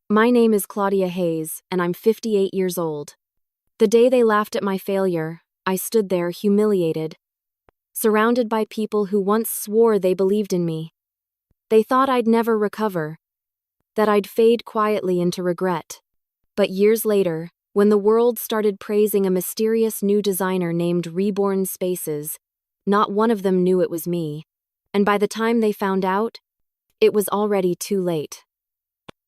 My name is Claudia Hayes, and I'm 58 years old. The day they laughed at my failure, I stood there humiliated, surrounded by people who once swore they believed in me. They thought I'd never recover, that I'd fade quietly into regret. But years later, when the world started praising a mysterious new designer named Reborn Spaces, not one of them knew it was me. And by the time they found out, it was already too late.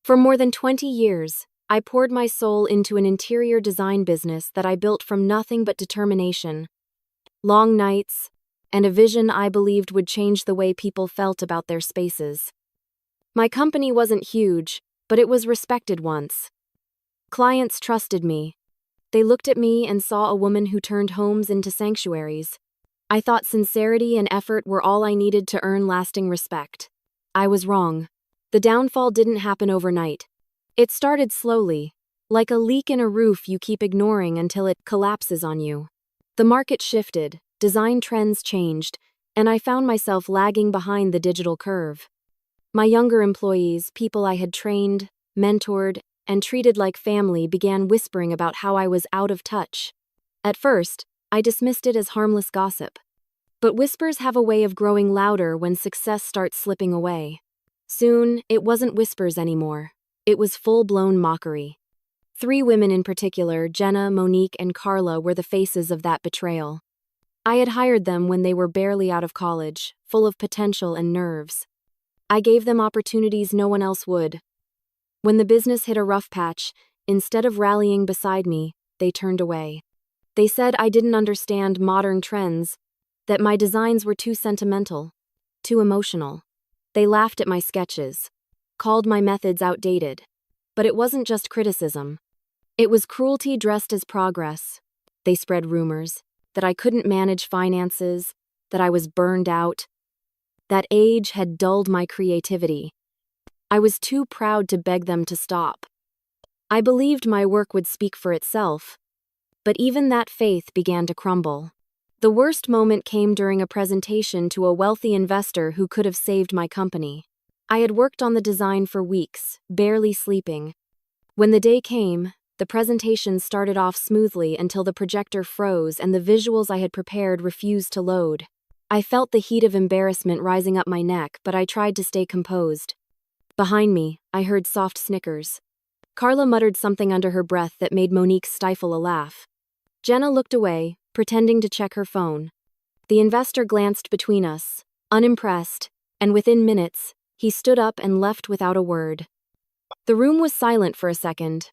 For more than 20 years, I poured my soul into an interior design business that I built from nothing but determination, long nights, and a vision I believed would change the way people felt about their spaces. My company wasn't huge, but it was respected once. Clients trusted me. They looked at me and saw a woman who turned homes into sanctuaries. I thought sincerity and effort were all I needed to earn lasting respect. I was wrong. The downfall didn't happen overnight. It started slowly, like a leak in a roof you keep ignoring until it collapses on you. The market shifted, design trends changed, and I found myself lagging behind the digital curve. My younger employees, people I had trained, mentored, and treated like family, began whispering about how I was out of touch. At first, I dismissed it as harmless gossip. But whispers have a way of growing louder when success starts slipping away. Soon, it wasn't whispers anymore. It was full-blown mockery. 3 women in particular, Jenna, Monique, and Carla, were the faces of that betrayal. I had hired them when they were barely out of college, full of potential and nerves. I gave them opportunities no one else would. When the business hit a rough patch, instead of rallying beside me, they turned away. They said I didn't understand modern trends, that my designs were too sentimental, too emotional. They laughed at my sketches, called my methods outdated. But it wasn't just criticism. It was cruelty dressed as progress. They spread rumors that I couldn't manage finances, that I was burned out, that age had dulled my creativity. I was too proud to beg them to stop. I believed my work would speak for itself, but even that faith began to crumble. The worst moment came during a presentation to a wealthy investor who could have saved my company. I had worked on the design for weeks, barely sleeping. When the day came, the presentation started off smoothly until the projector froze and the visuals I had prepared refused to load. I felt the heat of embarrassment rising up my neck, but I tried to stay composed. Behind me, I heard soft snickers. Carla muttered something under her breath that made Monique stifle a laugh. Jenna looked away, pretending to check her phone. The investor glanced between us, unimpressed, and within minutes, he stood up and left without a word. The room was silent for a second.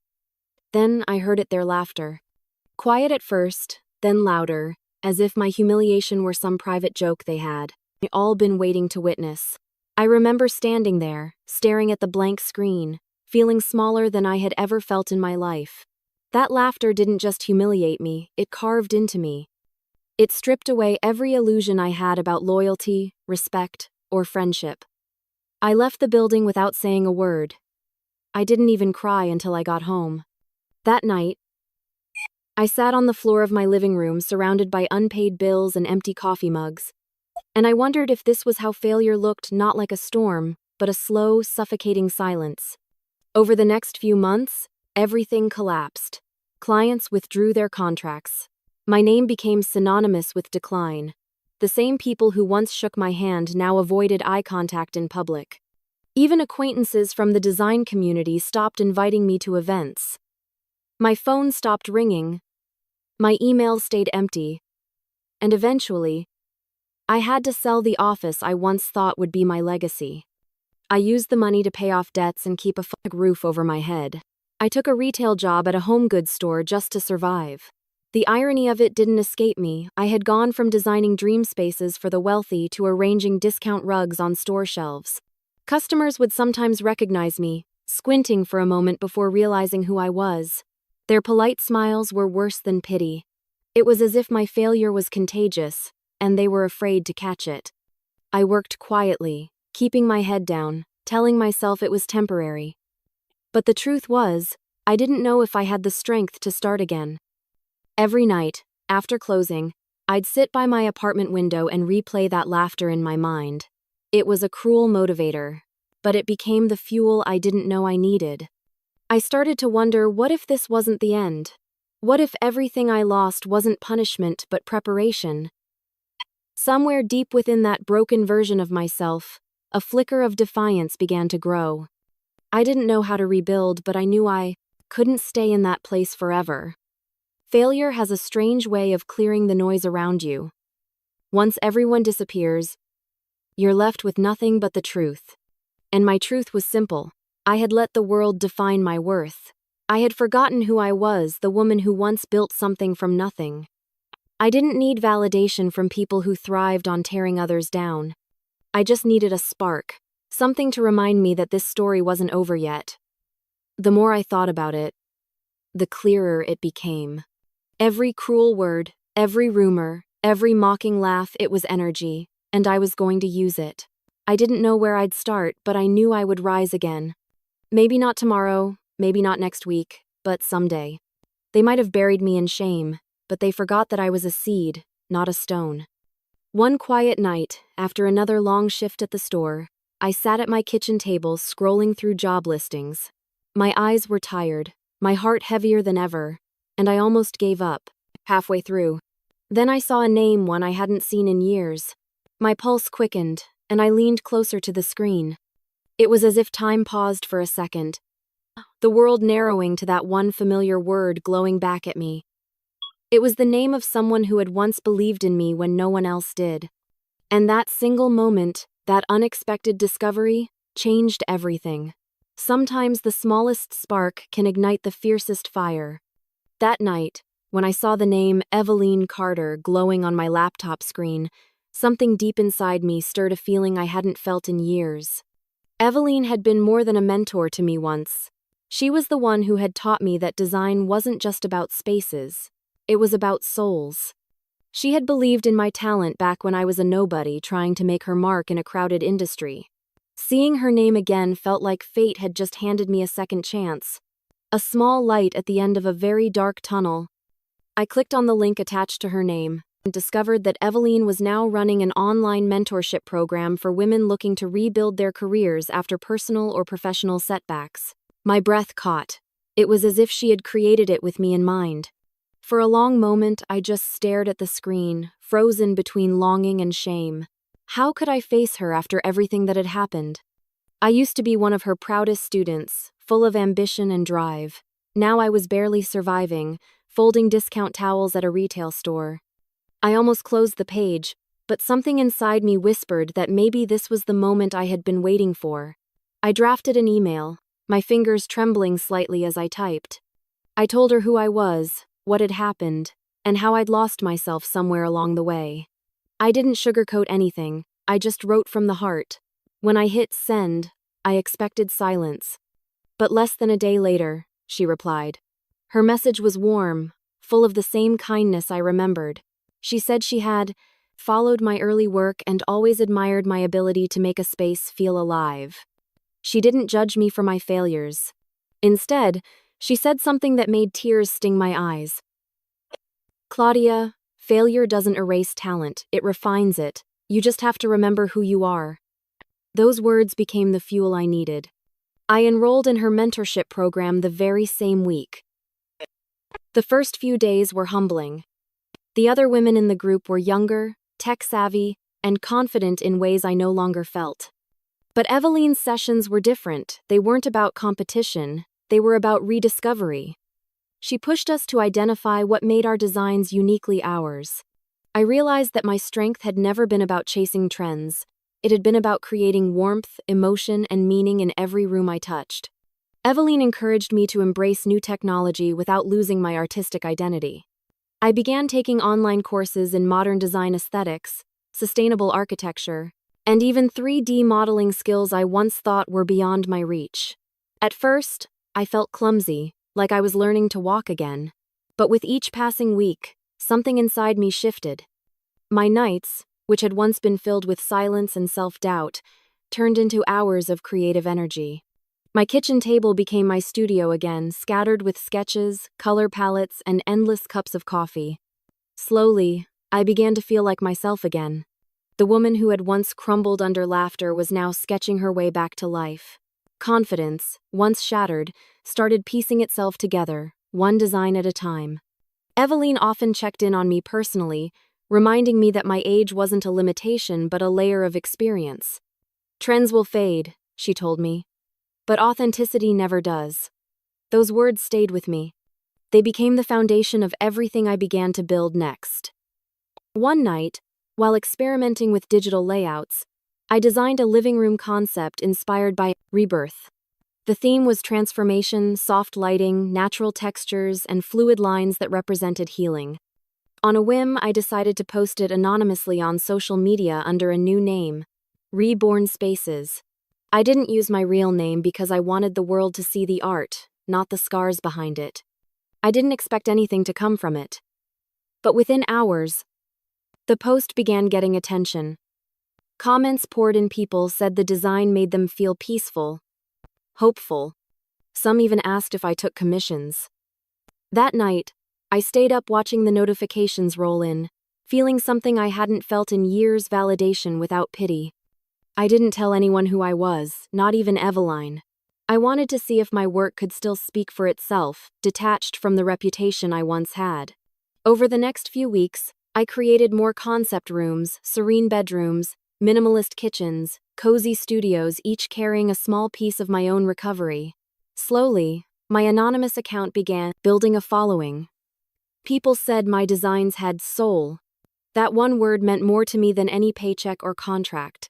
Then I heard their laughter. Quiet at first, then louder, as if my humiliation were some private joke they had all been waiting to witness. I remember standing there, staring at the blank screen, feeling smaller than I had ever felt in my life. That laughter didn't just humiliate me, it carved into me. It stripped away every illusion I had about loyalty, respect, or friendship. I left the building without saying a word. I didn't even cry until I got home. That night, I sat on the floor of my living room surrounded by unpaid bills and empty coffee mugs. And I wondered if this was how failure looked, not like a storm, but a slow, suffocating silence. Over the next few months, everything collapsed. Clients withdrew their contracts. My name became synonymous with decline. The same people who once shook my hand now avoided eye contact in public. Even acquaintances from the design community stopped inviting me to events. My phone stopped ringing. My emails stayed empty. And eventually, I had to sell the office I once thought would be my legacy. I used the money to pay off debts and keep a roof over my head. I took a retail job at a home goods store just to survive. The irony of it didn't escape me. I had gone from designing dream spaces for the wealthy to arranging discount rugs on store shelves. Customers would sometimes recognize me, squinting for a moment before realizing who I was. Their polite smiles were worse than pity. It was as if my failure was contagious, and they were afraid to catch it. I worked quietly, keeping my head down, telling myself it was temporary. But the truth was, I didn't know if I had the strength to start again. Every night, after closing, I'd sit by my apartment window and replay that laughter in my mind. It was a cruel motivator, but it became the fuel I didn't know I needed. I started to wonder, what if this wasn't the end? What if everything I lost wasn't punishment but preparation? Somewhere deep within that broken version of myself, a flicker of defiance began to grow. I didn't know how to rebuild, but I knew I couldn't stay in that place forever. Failure has a strange way of clearing the noise around you. Once everyone disappears, you're left with nothing but the truth. And my truth was simple. I had let the world define my worth. I had forgotten who I was, the woman who once built something from nothing. I didn't need validation from people who thrived on tearing others down. I just needed a spark, something to remind me that this story wasn't over yet. The more I thought about it, the clearer it became. Every cruel word, every rumor, every mocking laugh, it was energy, and I was going to use it. I didn't know where I'd start, but I knew I would rise again. Maybe not tomorrow, maybe not next week, but someday. They might have buried me in shame, but they forgot that I was a seed, not a stone. One quiet night, after another long shift at the store, I sat at my kitchen table scrolling through job listings. My eyes were tired, my heart heavier than ever, and I almost gave up, halfway through. Then I saw a name, one I hadn't seen in years. My pulse quickened, and I leaned closer to the screen. It was as if time paused for a second, the world narrowing to that one familiar word glowing back at me. It was the name of someone who had once believed in me when no one else did. And that single moment, that unexpected discovery, changed everything. Sometimes the smallest spark can ignite the fiercest fire. That night, when I saw the name Evelyn Carter glowing on my laptop screen, something deep inside me stirred a feeling I hadn't felt in years. Evelyn had been more than a mentor to me once. She was the one who had taught me that design wasn't just about spaces. It was about souls. She had believed in my talent back when I was a nobody trying to make her mark in a crowded industry. Seeing her name again felt like fate had just handed me a second chance. A small light at the end of a very dark tunnel. I clicked on the link attached to her name and discovered that Evelyn was now running an online mentorship program for women looking to rebuild their careers after personal or professional setbacks. My breath caught. It was as if she had created it with me in mind. For a long moment, I just stared at the screen, frozen between longing and shame. How could I face her after everything that had happened? I used to be one of her proudest students, full of ambition and drive. Now I was barely surviving, folding discount towels at a retail store. I almost closed the page, but something inside me whispered that maybe this was the moment I had been waiting for. I drafted an email, my fingers trembling slightly as I typed. I told her who I was, what had happened, and how I'd lost myself somewhere along the way. I didn't sugarcoat anything, I just wrote from the heart. When I hit send, I expected silence. But less than a day later, she replied. Her message was warm, full of the same kindness I remembered. She said she had followed my early work and always admired my ability to make a space feel alive. She didn't judge me for my failures. Instead, she said something that made tears sting my eyes. Claudia, failure doesn't erase talent, it refines it. You just have to remember who you are. Those words became the fuel I needed. I enrolled in her mentorship program the very same week. The first few days were humbling. The other women in the group were younger, tech-savvy, and confident in ways I no longer felt. But Evelyn's sessions were different. They weren't about competition, they were about rediscovery. She pushed us to identify what made our designs uniquely ours. I realized that my strength had never been about chasing trends. It had been about creating warmth, emotion, and meaning in every room I touched. Evelyn encouraged me to embrace new technology without losing my artistic identity. I began taking online courses in modern design aesthetics, sustainable architecture, and even 3D modeling skills I once thought were beyond my reach. At first, I felt clumsy, like I was learning to walk again. But with each passing week, something inside me shifted. My nights, which had once been filled with silence and self-doubt, turned into hours of creative energy. My kitchen table became my studio again, scattered with sketches, color palettes, and endless cups of coffee. Slowly, I began to feel like myself again. The woman who had once crumbled under laughter was now sketching her way back to life. Confidence, once shattered, started piecing itself together, one design at a time. Eveline often checked in on me personally, reminding me that my age wasn't a limitation but a layer of experience. "Trends will fade," she told me, "but authenticity never does." Those words stayed with me. They became the foundation of everything I began to build next. One night, while experimenting with digital layouts, I designed a living room concept inspired by rebirth. The theme was transformation, soft lighting, natural textures, and fluid lines that represented healing. On a whim, I decided to post it anonymously on social media under a new name, Reborn Spaces. I didn't use my real name because I wanted the world to see the art, not the scars behind it. I didn't expect anything to come from it. But within hours, the post began getting attention. Comments poured in. People said the design made them feel peaceful, hopeful. Some even asked if I took commissions. That night, I stayed up watching the notifications roll in, feeling something I hadn't felt in years: validation without pity. I didn't tell anyone who I was, not even Eveline. I wanted to see if my work could still speak for itself, detached from the reputation I once had. Over the next few weeks, I created more concept rooms, serene bedrooms, minimalist kitchens, cozy studios, each carrying a small piece of my own recovery. Slowly, my anonymous account began building a following. People said my designs had soul. That one word meant more to me than any paycheck or contract.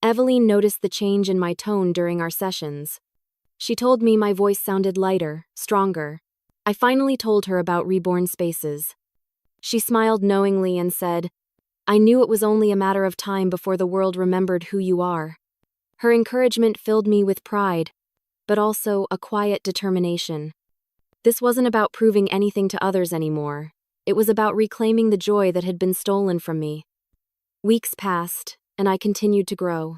Eveline noticed the change in my tone during our sessions. She told me my voice sounded lighter, stronger. I finally told her about Reborn Spaces. She smiled knowingly and said, "I knew it was only a matter of time before the world remembered who you are." Her encouragement filled me with pride, but also a quiet determination. This wasn't about proving anything to others anymore. It was about reclaiming the joy that had been stolen from me. Weeks passed, and I continued to grow.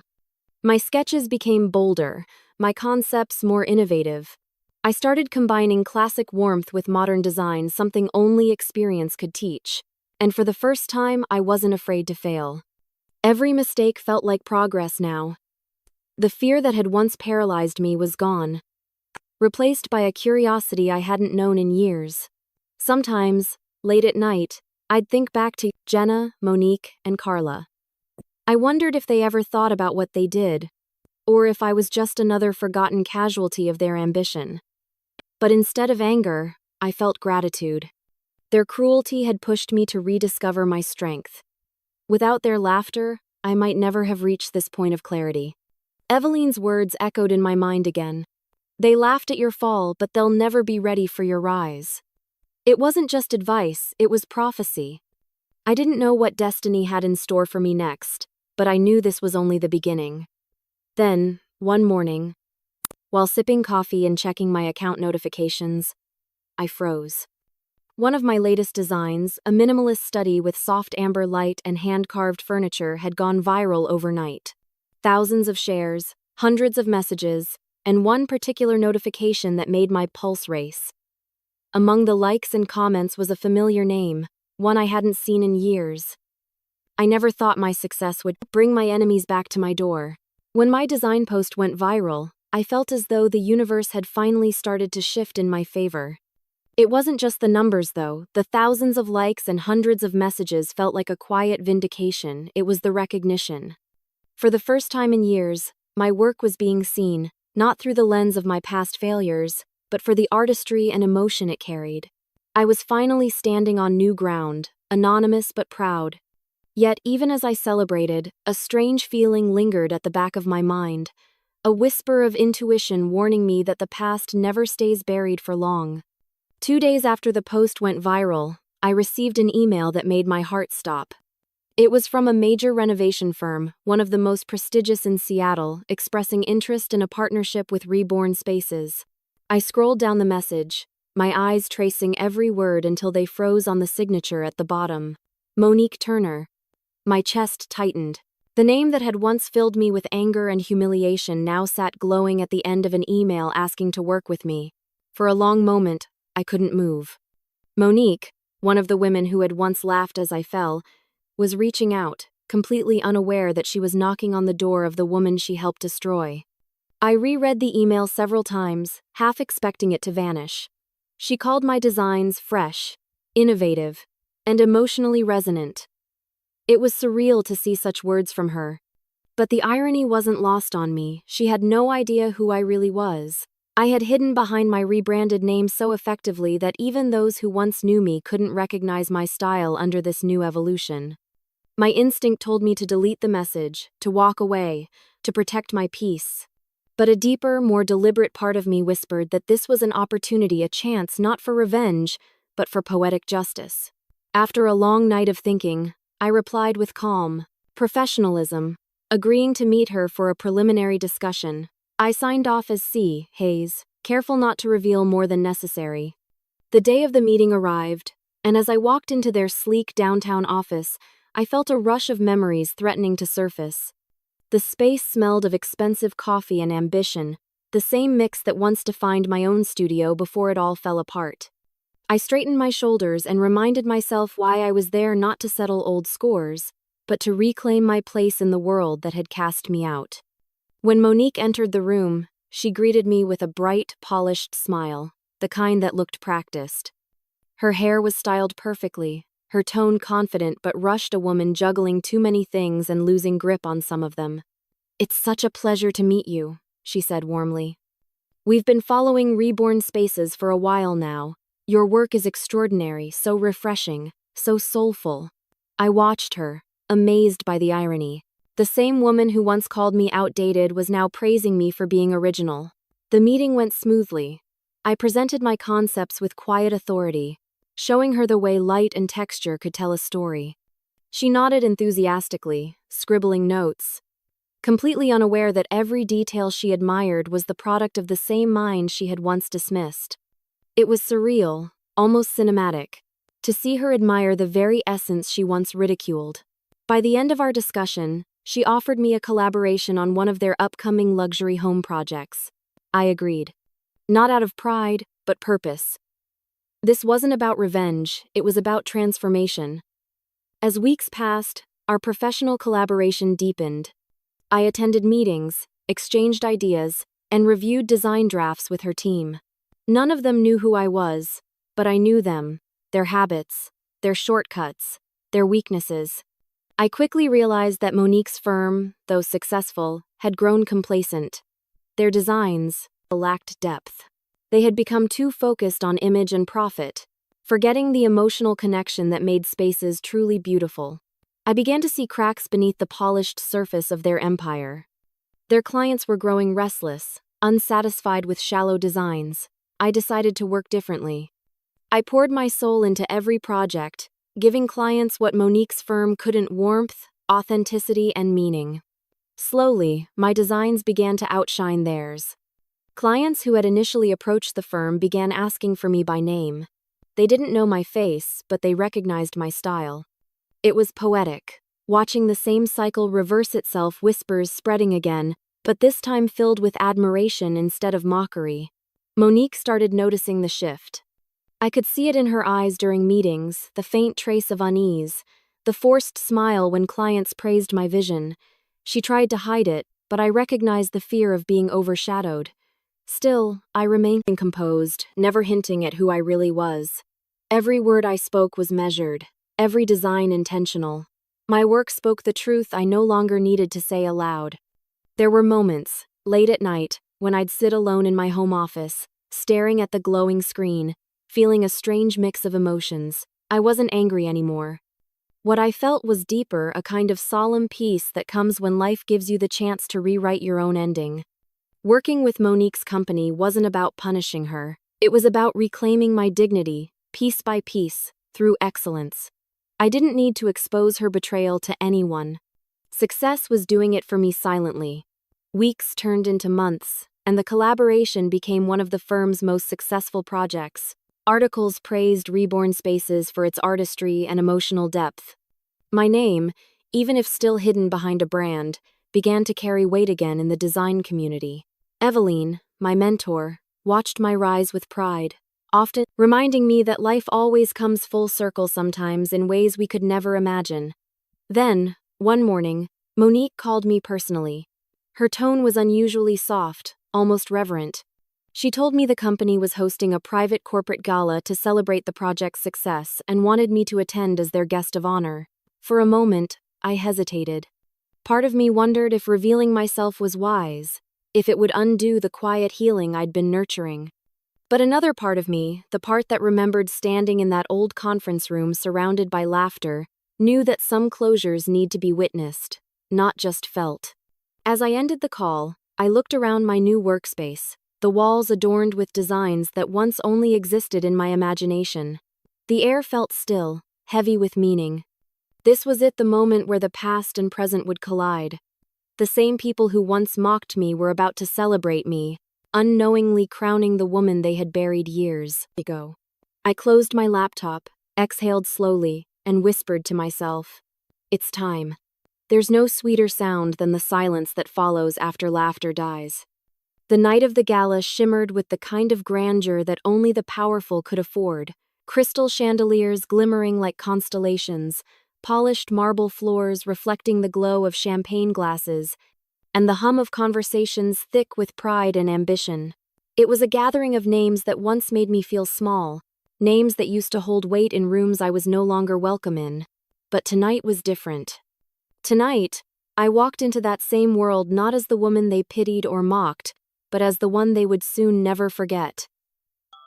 My sketches became bolder, my concepts more innovative. I started combining classic warmth with modern design, something only experience could teach. And for the first time, I wasn't afraid to fail. Every mistake felt like progress now. The fear that had once paralyzed me was gone, replaced by a curiosity I hadn't known in years. Sometimes, late at night, I'd think back to Jenna, Monique, and Carla. I wondered if they ever thought about what they did, or if I was just another forgotten casualty of their ambition. But instead of anger, I felt gratitude. Their cruelty had pushed me to rediscover my strength. Without their laughter, I might never have reached this point of clarity. Eveline's words echoed in my mind again. "They laughed at your fall, but they'll never be ready for your rise." It wasn't just advice, it was prophecy. I didn't know what destiny had in store for me next, but I knew this was only the beginning. Then, one morning, while sipping coffee and checking my account notifications, I froze. One of my latest designs, a minimalist study with soft amber light and hand-carved furniture, had gone viral overnight. Thousands of shares, hundreds of messages, and one particular notification that made my pulse race. Among the likes and comments was a familiar name, one I hadn't seen in years. I never thought my success would bring my enemies back to my door. When my design post went viral, I felt as though the universe had finally started to shift in my favor. It wasn't just the numbers, though. The thousands of likes and hundreds of messages felt like a quiet vindication. It was the recognition. For the first time in years, my work was being seen, not through the lens of my past failures, but for the artistry and emotion it carried. I was finally standing on new ground, anonymous but proud. Yet, even as I celebrated, a strange feeling lingered at the back of my mind, a whisper of intuition warning me that the past never stays buried for long. 2 days after the post went viral, I received an email that made my heart stop. It was from a major renovation firm, one of the most prestigious in Seattle, expressing interest in a partnership with Reborn Spaces. I scrolled down the message, my eyes tracing every word until they froze on the signature at the bottom. Monique Turner. My chest tightened. The name that had once filled me with anger and humiliation now sat glowing at the end of an email asking to work with me. For a long moment, I couldn't move. Monique, one of the women who had once laughed as I fell, was reaching out, completely unaware that she was knocking on the door of the woman she helped destroy. I reread the email several times, half expecting it to vanish. She called my designs fresh, innovative, and emotionally resonant. It was surreal to see such words from her. But the irony wasn't lost on me. She had no idea who I really was. I had hidden behind my rebranded name so effectively that even those who once knew me couldn't recognize my style under this new evolution. My instinct told me to delete the message, to walk away, to protect my peace. But a deeper, more deliberate part of me whispered that this was an opportunity, a chance not for revenge, but for poetic justice. After a long night of thinking, I replied with calm professionalism, agreeing to meet her for a preliminary discussion. I signed off as C. Hayes, careful not to reveal more than necessary. The day of the meeting arrived, and as I walked into their sleek downtown office, I felt a rush of memories threatening to surface. The space smelled of expensive coffee and ambition, the same mix that once defined my own studio before it all fell apart. I straightened my shoulders and reminded myself why I was there, not to settle old scores, but to reclaim my place in the world that had cast me out. When Monique entered the room, she greeted me with a bright, polished smile, the kind that looked practiced. Her hair was styled perfectly, her tone confident but rushed, a woman juggling too many things and losing grip on some of them. "It's such a pleasure to meet you," she said warmly. "We've been following Reborn Spaces for a while now. Your work is extraordinary, so refreshing, so soulful." I watched her, amazed by the irony. The same woman who once called me outdated was now praising me for being original. The meeting went smoothly. I presented my concepts with quiet authority, showing her the way light and texture could tell a story. She nodded enthusiastically, scribbling notes, completely unaware that every detail she admired was the product of the same mind she had once dismissed. It was surreal, almost cinematic, to see her admire the very essence she once ridiculed. By the end of our discussion, she offered me a collaboration on one of their upcoming luxury home projects. I agreed. Not out of pride, but purpose. This wasn't about revenge, it was about transformation. As weeks passed, our professional collaboration deepened. I attended meetings, exchanged ideas, and reviewed design drafts with her team. None of them knew who I was, but I knew them, their habits, their shortcuts, their weaknesses. I quickly realized that Monique's firm, though successful, had grown complacent. Their designs lacked depth. They had become too focused on image and profit, forgetting the emotional connection that made spaces truly beautiful. I began to see cracks beneath the polished surface of their empire. Their clients were growing restless, unsatisfied with shallow designs. I decided to work differently. I poured my soul into every project, giving clients what Monique's firm couldn't: warmth, authenticity, and meaning. Slowly, my designs began to outshine theirs. Clients who had initially approached the firm began asking for me by name. They didn't know my face, but they recognized my style. It was poetic, watching the same cycle reverse itself, whispers spreading again, but this time filled with admiration instead of mockery. Monique started noticing the shift. I could see it in her eyes during meetings, the faint trace of unease, the forced smile when clients praised my vision. She tried to hide it, but I recognized the fear of being overshadowed. Still, I remained composed, never hinting at who I really was. Every word I spoke was measured, every design intentional. My work spoke the truth I no longer needed to say aloud. There were moments, late at night, when I'd sit alone in my home office, staring at the glowing screen, feeling a strange mix of emotions. I wasn't angry anymore. What I felt was deeper, a kind of solemn peace that comes when life gives you the chance to rewrite your own ending. Working with Monique's company wasn't about punishing her. It was about reclaiming my dignity, piece by piece, through excellence. I didn't need to expose her betrayal to anyone. Success was doing it for me silently. Weeks turned into months, and the collaboration became one of the firm's most successful projects. Articles praised Reborn Spaces for its artistry and emotional depth. My name, even if still hidden behind a brand, began to carry weight again in the design community. Eveline, my mentor, watched my rise with pride, often reminding me that life always comes full circle, sometimes in ways we could never imagine. Then, one morning, Monique called me personally. Her tone was unusually soft, almost reverent. She told me the company was hosting a private corporate gala to celebrate the project's success and wanted me to attend as their guest of honor. For a moment, I hesitated. Part of me wondered if revealing myself was wise, if it would undo the quiet healing I'd been nurturing. But another part of me, the part that remembered standing in that old conference room surrounded by laughter, knew that some closures need to be witnessed, not just felt. As I ended the call, I looked around my new workspace, the walls adorned with designs that once only existed in my imagination. The air felt still, heavy with meaning. This was the moment where the past and present would collide. The same people who once mocked me were about to celebrate me, unknowingly crowning the woman they had buried years ago. I closed my laptop, exhaled slowly, and whispered to myself, "It's time." There's no sweeter sound than the silence that follows after laughter dies. The night of the gala shimmered with the kind of grandeur that only the powerful could afford, crystal chandeliers glimmering like constellations, polished marble floors reflecting the glow of champagne glasses, and the hum of conversations thick with pride and ambition. It was a gathering of names that once made me feel small, names that used to hold weight in rooms I was no longer welcome in. But tonight was different. Tonight, I walked into that same world not as the woman they pitied or mocked, but as the one they would soon never forget.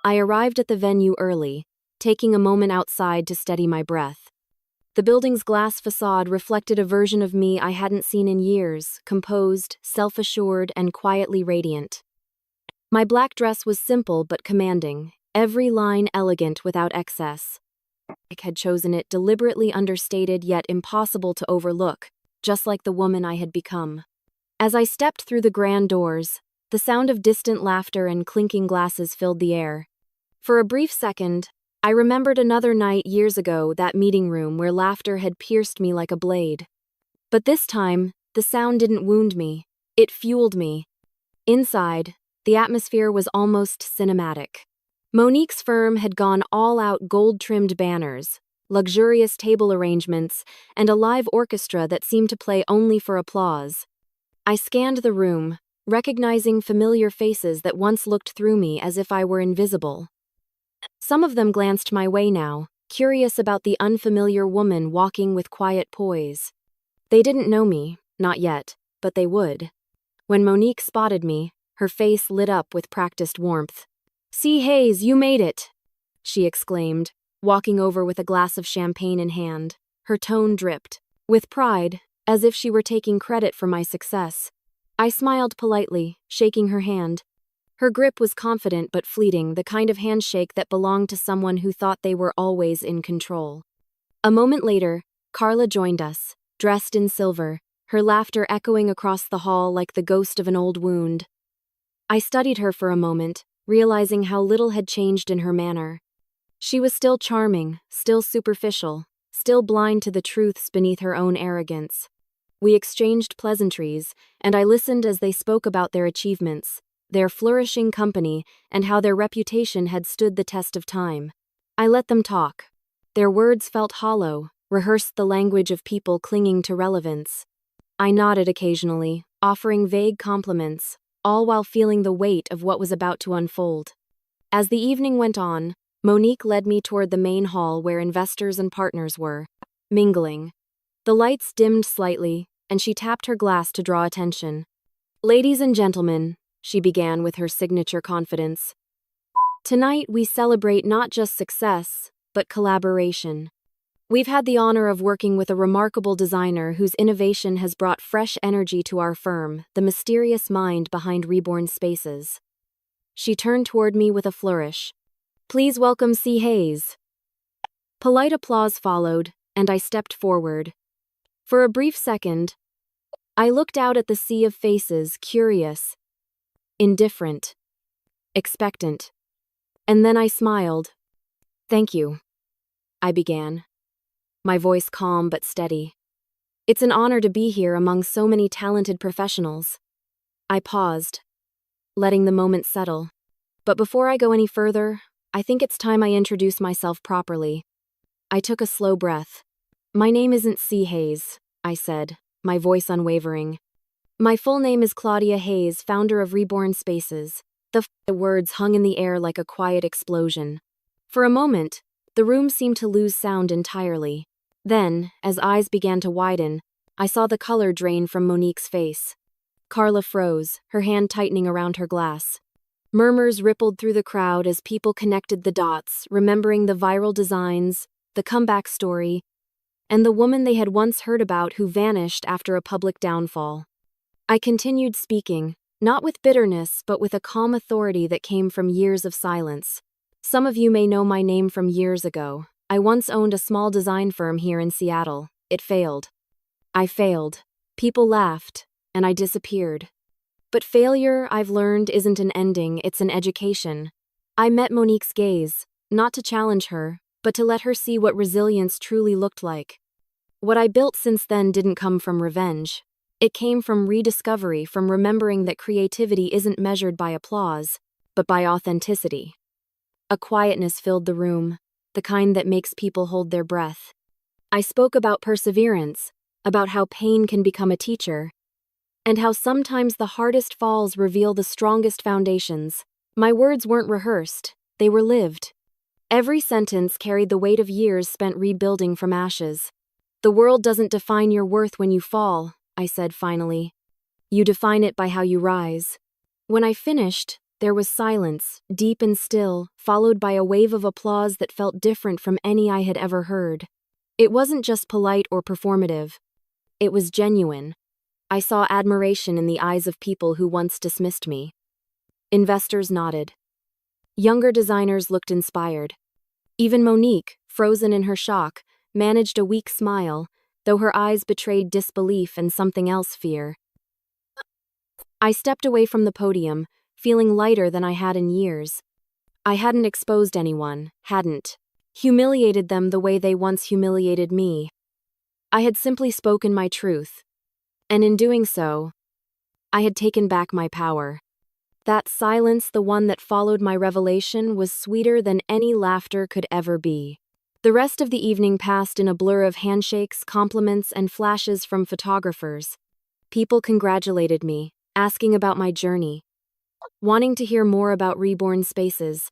I arrived at the venue early, taking a moment outside to steady my breath. The building's glass facade reflected a version of me I hadn't seen in years, composed, self-assured, and quietly radiant. My black dress was simple but commanding, every line elegant without excess. I had chosen it deliberately understated yet impossible to overlook, just like the woman I had become. As I stepped through the grand doors, the sound of distant laughter and clinking glasses filled the air. For a brief second, I remembered another night years ago, that meeting room where laughter had pierced me like a blade. But this time, the sound didn't wound me, it fueled me. Inside, the atmosphere was almost cinematic. Monique's firm had gone all out, gold-trimmed banners, luxurious table arrangements, and a live orchestra that seemed to play only for applause. I scanned the room, recognizing familiar faces that once looked through me as if I were invisible. Some of them glanced my way now, curious about the unfamiliar woman walking with quiet poise. They didn't know me, not yet, but they would. When Monique spotted me, her face lit up with practiced warmth. "C. Hayes, you made it!" she exclaimed, walking over with a glass of champagne in hand. Her tone dripped, with pride, as if she were taking credit for my success. I smiled politely, shaking her hand. Her grip was confident but fleeting, the kind of handshake that belonged to someone who thought they were always in control. A moment later, Carla joined us, dressed in silver, her laughter echoing across the hall like the ghost of an old wound. I studied her for a moment, realizing how little had changed in her manner. She was still charming, still superficial, still blind to the truths beneath her own arrogance. We exchanged pleasantries, and I listened as they spoke about their achievements, their flourishing company, and how their reputation had stood the test of time. I let them talk. Their words felt hollow, rehearsed the language of people clinging to relevance. I nodded occasionally, offering vague compliments, all while feeling the weight of what was about to unfold. As the evening went on, Monique led me toward the main hall where investors and partners were, mingling. The lights dimmed slightly, and she tapped her glass to draw attention. "Ladies and gentlemen," she began with her signature confidence, "tonight we celebrate not just success, but collaboration. We've had the honor of working with a remarkable designer whose innovation has brought fresh energy to our firm, the mysterious mind behind Reborn Spaces." She turned toward me with a flourish. "Please welcome C. Hayes." Polite applause followed, and I stepped forward. For a brief second, I looked out at the sea of faces, curious, indifferent, expectant. And then I smiled. "Thank you," I began, my voice calm but steady. "It's an honor to be here among so many talented professionals." I paused, letting the moment settle. But before I go any further, I think it's time I introduce myself properly. I took a slow breath. "My name isn't C. Hayes," I said, my voice unwavering. My full name is Claudia Hayes, founder of Reborn Spaces. The words hung in the air like a quiet explosion. For a moment, the room seemed to lose sound entirely. Then, as eyes began to widen, I saw the color drain from Monique's face. Carla froze, her hand tightening around her glass. Murmurs rippled through the crowd as people connected the dots, remembering the viral designs, the comeback story, and the woman they had once heard about who vanished after a public downfall. I continued speaking, not with bitterness but with a calm authority that came from years of silence. Some of you may know my name from years ago. I once owned a small design firm here in Seattle. It failed. I failed. People laughed, and I disappeared. But failure, I've learned, isn't an ending, it's an education. I met Monique's gaze, not to challenge her, but to let her see what resilience truly looked like. What I built since then didn't come from revenge. It came from rediscovery, from remembering that creativity isn't measured by applause, but by authenticity. A quietness filled the room, the kind that makes people hold their breath. I spoke about perseverance, about how pain can become a teacher, and how sometimes the hardest falls reveal the strongest foundations. My words weren't rehearsed, they were lived. Every sentence carried the weight of years spent rebuilding from ashes. The world doesn't define your worth when you fall, I said finally. You define it by how you rise. When I finished, there was silence, deep and still, followed by a wave of applause that felt different from any I had ever heard. It wasn't just polite or performative. It was genuine. I saw admiration in the eyes of people who once dismissed me. Investors nodded. Younger designers looked inspired. Even Monique, frozen in her shock, managed a weak smile, though her eyes betrayed disbelief and something else, fear. I stepped away from the podium, feeling lighter than I had in years. I hadn't exposed anyone, hadn't humiliated them the way they once humiliated me. I had simply spoken my truth. And in doing so, I had taken back my power. That silence, the one that followed my revelation, was sweeter than any laughter could ever be. The rest of the evening passed in a blur of handshakes, compliments, and flashes from photographers. People congratulated me, asking about my journey, wanting to hear more about Reborn Spaces.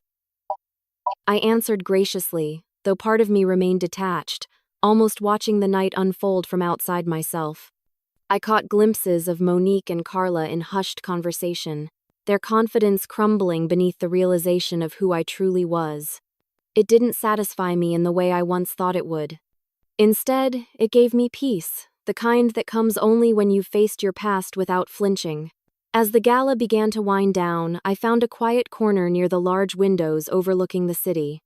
I answered graciously, though part of me remained detached, almost watching the night unfold from outside myself. I caught glimpses of Monique and Carla in hushed conversation, their confidence crumbling beneath the realization of who I truly was. It didn't satisfy me in the way I once thought it would. Instead, it gave me peace, the kind that comes only when you've faced your past without flinching. As the gala began to wind down, I found a quiet corner near the large windows overlooking the city.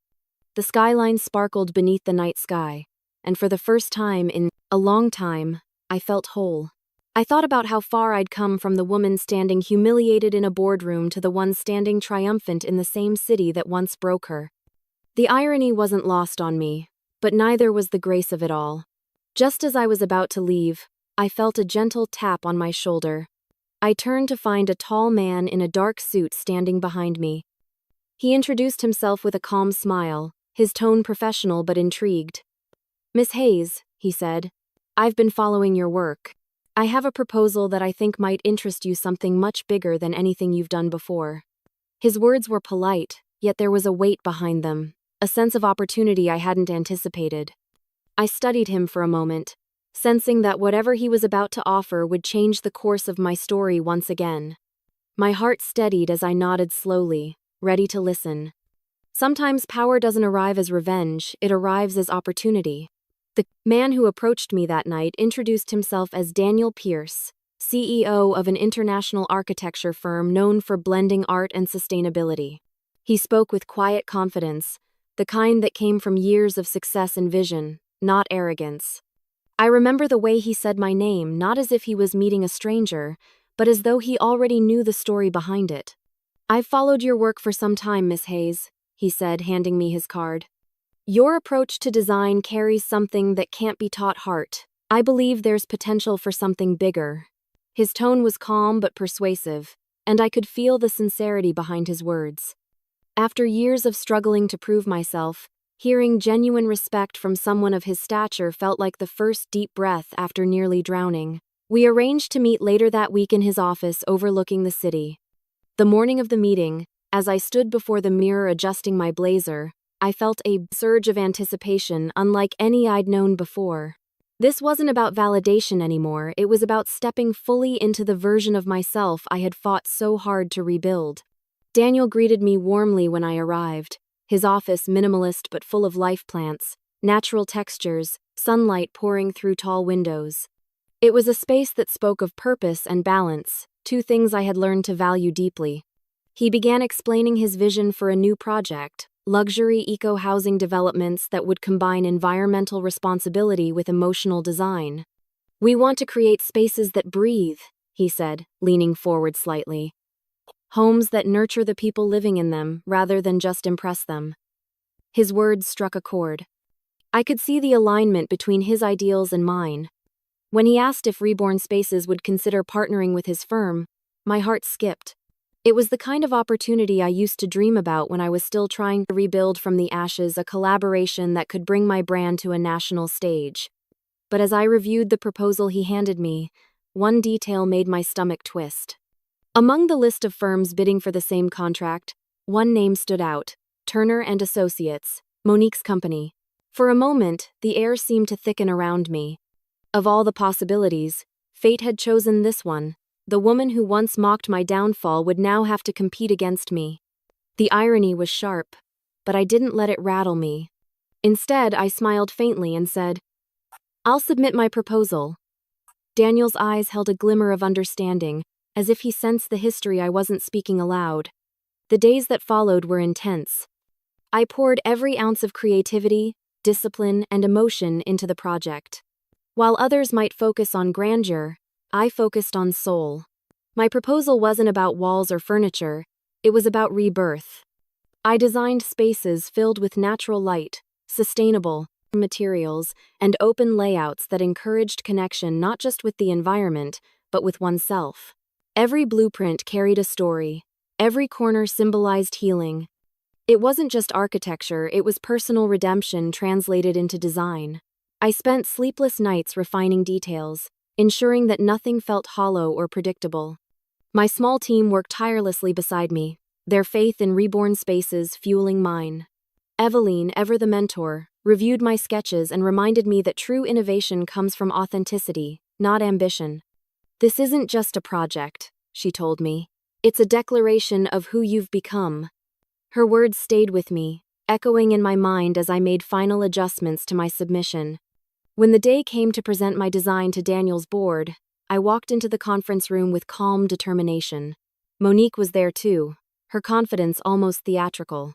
The skyline sparkled beneath the night sky, and for the first time in a long time, I felt whole. I thought about how far I'd come from the woman standing humiliated in a boardroom to the one standing triumphant in the same city that once broke her. The irony wasn't lost on me, but neither was the grace of it all. Just as I was about to leave, I felt a gentle tap on my shoulder. I turned to find a tall man in a dark suit standing behind me. He introduced himself with a calm smile, his tone professional but intrigued. "Miss Hayes," he said, "I've been following your work. I have a proposal that I think might interest you, something much bigger than anything you've done before." His words were polite, yet there was a weight behind them, a sense of opportunity I hadn't anticipated. I studied him for a moment, sensing that whatever he was about to offer would change the course of my story once again. My heart steadied as I nodded slowly, ready to listen. Sometimes power doesn't arrive as revenge, it arrives as opportunity. The man who approached me that night introduced himself as Daniel Pierce, CEO of an international architecture firm known for blending art and sustainability. He spoke with quiet confidence, the kind that came from years of success and vision, not arrogance. I remember the way he said my name, not as if he was meeting a stranger, but as though he already knew the story behind it. "I've followed your work for some time, Miss Hayes," he said, handing me his card. "Your approach to design carries something that can't be taught, heart. I believe there's potential for something bigger." His tone was calm but persuasive, and I could feel the sincerity behind his words. After years of struggling to prove myself, hearing genuine respect from someone of his stature felt like the first deep breath after nearly drowning. We arranged to meet later that week in his office overlooking the city. The morning of the meeting, as I stood before the mirror adjusting my blazer, I felt a surge of anticipation unlike any I'd known before. This wasn't about validation anymore, it was about stepping fully into the version of myself I had fought so hard to rebuild. Daniel greeted me warmly when I arrived, his office minimalist but full of life plants, natural textures, sunlight pouring through tall windows. It was a space that spoke of purpose and balance, two things I had learned to value deeply. He began explaining his vision for a new project, luxury eco-housing developments that would combine environmental responsibility with emotional design. "We want to create spaces that breathe," he said, leaning forward slightly. "Homes that nurture the people living in them rather than just impress them." His words struck a chord. I could see the alignment between his ideals and mine. When he asked if Reborn Spaces would consider partnering with his firm, my heart skipped. It was the kind of opportunity I used to dream about when I was still trying to rebuild from the ashes, a collaboration that could bring my brand to a national stage. But as I reviewed the proposal he handed me, one detail made my stomach twist. Among the list of firms bidding for the same contract, one name stood out: Turner and Associates, Monique's company. For a moment, the air seemed to thicken around me. Of all the possibilities, fate had chosen this one. The woman who once mocked my downfall would now have to compete against me. The irony was sharp, but I didn't let it rattle me. Instead, I smiled faintly and said, "I'll submit my proposal." Daniel's eyes held a glimmer of understanding, as if he sensed the history I wasn't speaking aloud. The days that followed were intense. I poured every ounce of creativity, discipline, and emotion into the project. While others might focus on grandeur, I focused on soul. My proposal wasn't about walls or furniture, it was about rebirth. I designed spaces filled with natural light, sustainable materials, and open layouts that encouraged connection not just with the environment, but with oneself. Every blueprint carried a story. Every corner symbolized healing. It wasn't just architecture, it was personal redemption translated into design. I spent sleepless nights refining details, ensuring that nothing felt hollow or predictable. My small team worked tirelessly beside me, their faith in Reborn Spaces fueling mine. Eveline, ever the mentor, reviewed my sketches and reminded me that true innovation comes from authenticity, not ambition. "This isn't just a project," she told me. "It's a declaration of who you've become." Her words stayed with me, echoing in my mind as I made final adjustments to my submission. When the day came to present my design to Daniel's board, I walked into the conference room with calm determination. Monique was there too, her confidence almost theatrical.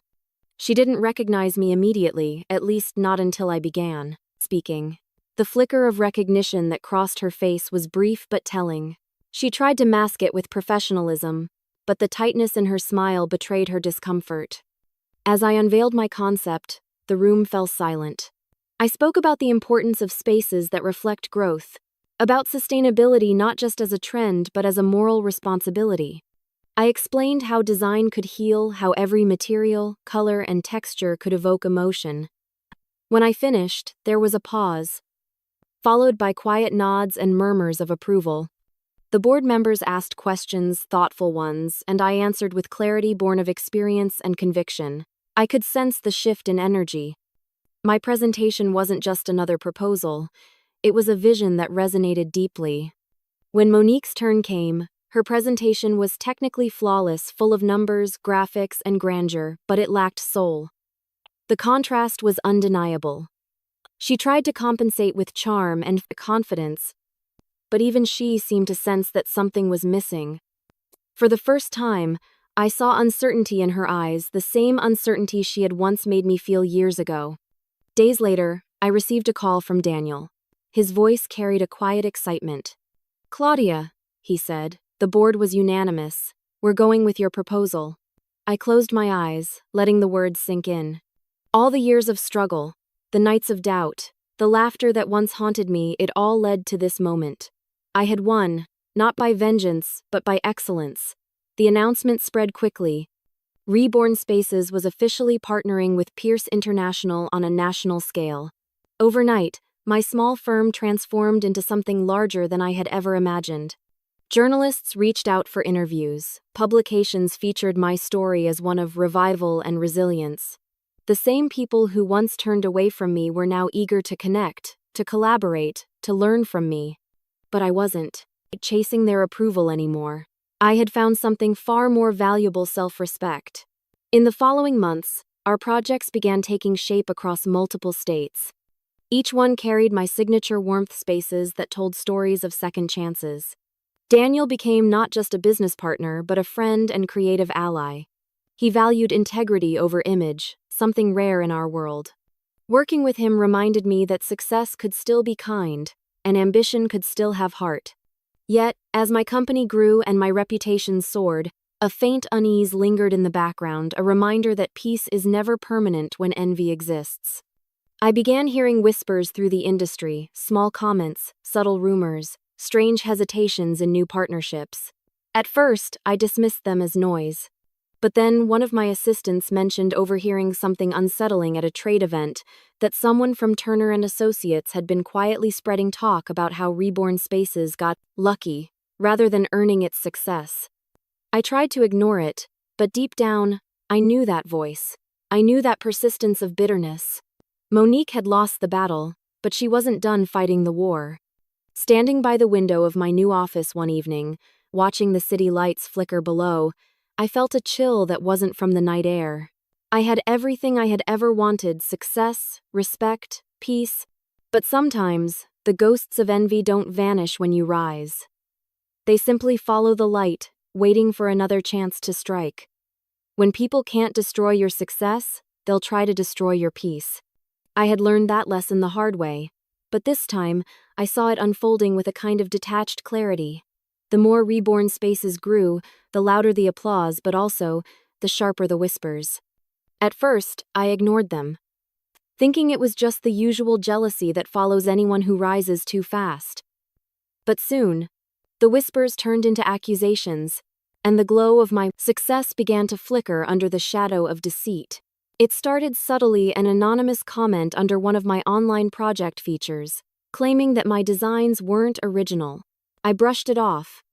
She didn't recognize me immediately, at least not until I began speaking. The flicker of recognition that crossed her face was brief but telling. She tried to mask it with professionalism, but the tightness in her smile betrayed her discomfort. As I unveiled my concept, the room fell silent. I spoke about the importance of spaces that reflect growth, about sustainability not just as a trend but as a moral responsibility. I explained how design could heal, how every material, color, and texture could evoke emotion. When I finished, there was a pause, followed by quiet nods and murmurs of approval. The board members asked questions, thoughtful ones, and I answered with clarity born of experience and conviction. I could sense the shift in energy. My presentation wasn't just another proposal, it was a vision that resonated deeply. When Monique's turn came, her presentation was technically flawless, full of numbers, graphics, and grandeur, but it lacked soul. The contrast was undeniable. She tried to compensate with charm and confidence, but even she seemed to sense that something was missing. For the first time, I saw uncertainty in her eyes, the same uncertainty she had once made me feel years ago. Days later, I received a call from Daniel. His voice carried a quiet excitement. "Claudia," he said, "the board was unanimous. We're going with your proposal." I closed my eyes, letting the words sink in. All the years of struggle, the nights of doubt, the laughter that once haunted me, it all led to this moment. I had won, not by vengeance, but by excellence. The announcement spread quickly. Reborn Spaces was officially partnering with Pierce International on a national scale. Overnight, My small firm transformed into something larger than I had ever imagined. Journalists reached out for interviews. Publications featured my story as one of revival and resilience. The same people who once turned away from me were now eager to connect, to collaborate, to learn from me. But I wasn't chasing their approval anymore. I had found something far more valuable: self-respect. In the following months, our projects began taking shape across multiple states. Each one carried my signature warmth spaces that told stories of second chances. Daniel became not just a business partner, but a friend and creative ally. He valued integrity over image, something rare in our world. Working with him reminded me that success could still be kind, and ambition could still have heart. Yet, as my company grew and my reputation soared, a faint unease lingered in the background, a reminder that peace is never permanent when envy exists. I began hearing whispers through the industry, small comments, subtle rumors, strange hesitations in new partnerships. At first, I dismissed them as noise. But then one of my assistants mentioned overhearing something unsettling at a trade event, that someone from Turner and Associates had been quietly spreading talk about how Reborn Spaces got lucky, rather than earning its success. I tried to ignore it, but deep down, I knew that voice. I knew that persistence of bitterness. Monique had lost the battle, but she wasn't done fighting the war. Standing by the window of my new office one evening, watching the city lights flicker below, I felt a chill that wasn't from the night air. I had everything I had ever wanted: success, respect, peace. But sometimes, the ghosts of envy don't vanish when you rise. They simply follow the light, waiting for another chance to strike. When people can't destroy your success, they'll try to destroy your peace. I had learned that lesson the hard way, but this time, I saw it unfolding with a kind of detached clarity. The more Reborn Spaces grew, the louder the applause, but also, the sharper the whispers. At first, I ignored them, thinking it was just the usual jealousy that follows anyone who rises too fast. But soon, the whispers turned into accusations, and the glow of my success began to flicker under the shadow of deceit. It started subtly: an anonymous comment under one of my online project features, claiming that my designs weren't original. I brushed it off.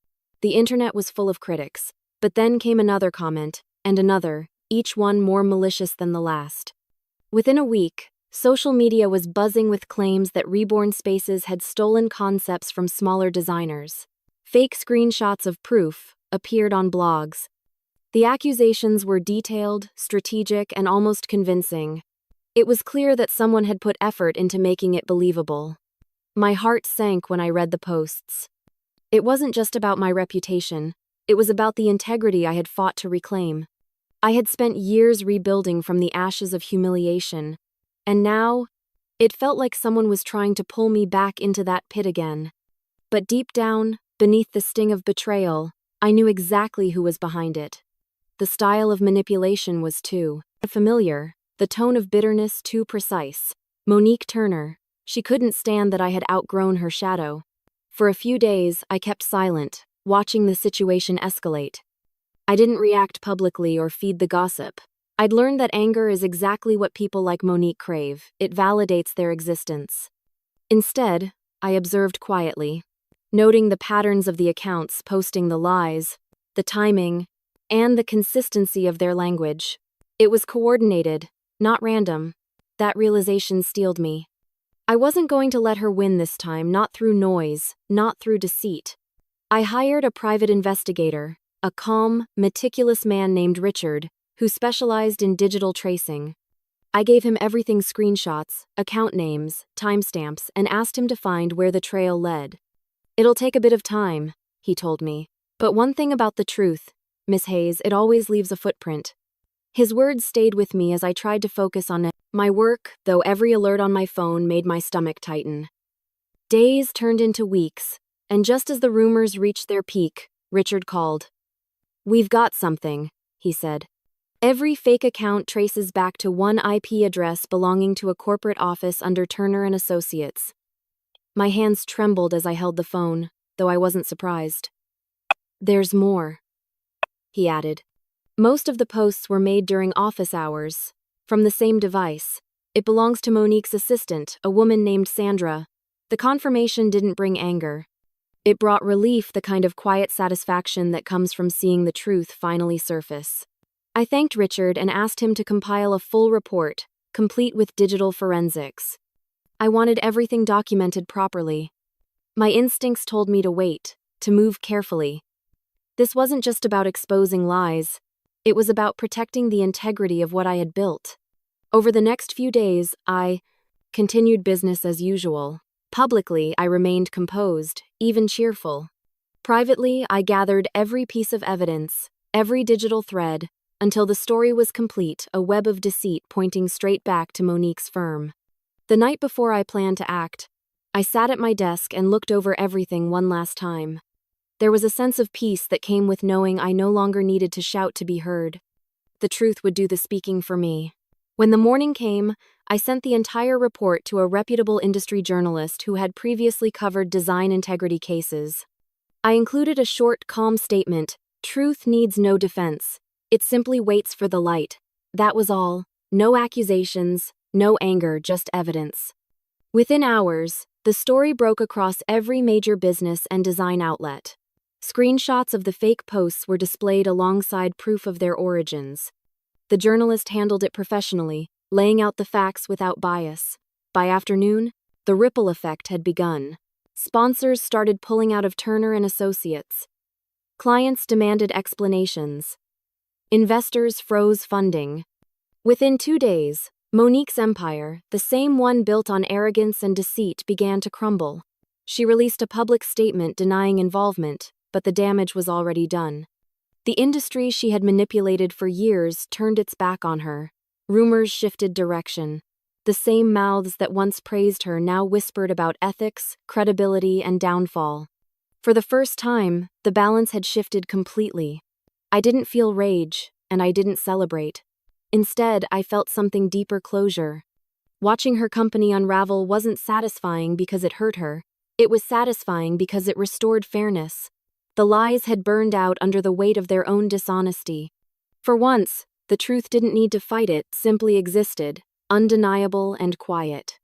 The internet was full of critics, but then came another comment, and another, each one more malicious than the last. Within a week, social media was buzzing with claims that Reborn Spaces had stolen concepts from smaller designers. Fake screenshots of proof appeared on blogs. The accusations were detailed, strategic, and almost convincing. It was clear that someone had put effort into making it believable. My heart sank when I read the posts. It wasn't just about my reputation, it was about the integrity I had fought to reclaim. I had spent years rebuilding from the ashes of humiliation, and now, it felt like someone was trying to pull me back into that pit again. But deep down, beneath the sting of betrayal, I knew exactly who was behind it. The style of manipulation was too familiar, the tone of bitterness too precise. Monique Turner. She couldn't stand that I had outgrown her shadow. For a few days, I kept silent, watching the situation escalate. I didn't react publicly or feed the gossip. I'd learned that anger is exactly what people like Monique crave. It validates their existence. Instead, I observed quietly, noting the patterns of the accounts posting the lies, the timing, and the consistency of their language. It was coordinated, not random. That realization steeled me. I wasn't going to let her win this time, not through noise, not through deceit. I hired a private investigator, a calm, meticulous man named Richard, who specialized in digital tracing. I gave him everything: screenshots, account names, timestamps, and asked him to find where the trail led. "It'll take a bit of time," he told me. "But one thing about the truth, Miss Hayes, it always leaves a footprint." His words stayed with me as I tried to focus on my work, though every alert on my phone made my stomach tighten. Days turned into weeks, and just as the rumors reached their peak, Richard called. "We've got something," he said. "Every fake account traces back to one IP address belonging to a corporate office under Turner and Associates." My hands trembled as I held the phone, though I wasn't surprised. "There's more," he added. "Most of the posts were made during office hours, from the same device. It belongs to Monique's assistant, a woman named Sandra. The confirmation didn't bring anger. It brought relief, the kind of quiet satisfaction that comes from seeing the truth finally surface. I thanked Richard and asked him to compile a full report, complete with digital forensics. I wanted everything documented properly. My instincts told me to wait, to move carefully. This wasn't just about exposing lies. It was about protecting the integrity of what I had built. Over the next few days, I continued business as usual. Publicly, I remained composed, even cheerful. Privately, I gathered every piece of evidence, every digital thread, until the story was complete, a web of deceit pointing straight back to Monique's firm. The night before I planned to act, I sat at my desk and looked over everything one last time. There was a sense of peace that came with knowing I no longer needed to shout to be heard. The truth would do the speaking for me. When the morning came, I sent the entire report to a reputable industry journalist who had previously covered design integrity cases. I included a short, calm statement: "Truth needs no defense. It simply waits for the light." That was all. No accusations, no anger, just evidence. Within hours, the story broke across every major business and design outlet. Screenshots of the fake posts were displayed alongside proof of their origins. The journalist handled it professionally, laying out the facts without bias. By afternoon, the ripple effect had begun. Sponsors started pulling out of Turner and Associates. Clients demanded explanations. Investors froze funding. Within 2 days, Monique's empire, the same one built on arrogance and deceit, began to crumble. She released a public statement denying involvement, but the damage was already done. The industry she had manipulated for years turned its back on her. Rumors shifted direction. The same mouths that once praised her now whispered about ethics, credibility, and downfall. For the first time, the balance had shifted completely. I didn't feel rage, and I didn't celebrate. Instead, I felt something deeper: closure. Watching her company unravel wasn't satisfying because it hurt her. It was satisfying because it restored fairness. The lies had burned out under the weight of their own dishonesty. For once, the truth didn't need to fight, it simply existed, undeniable and quiet.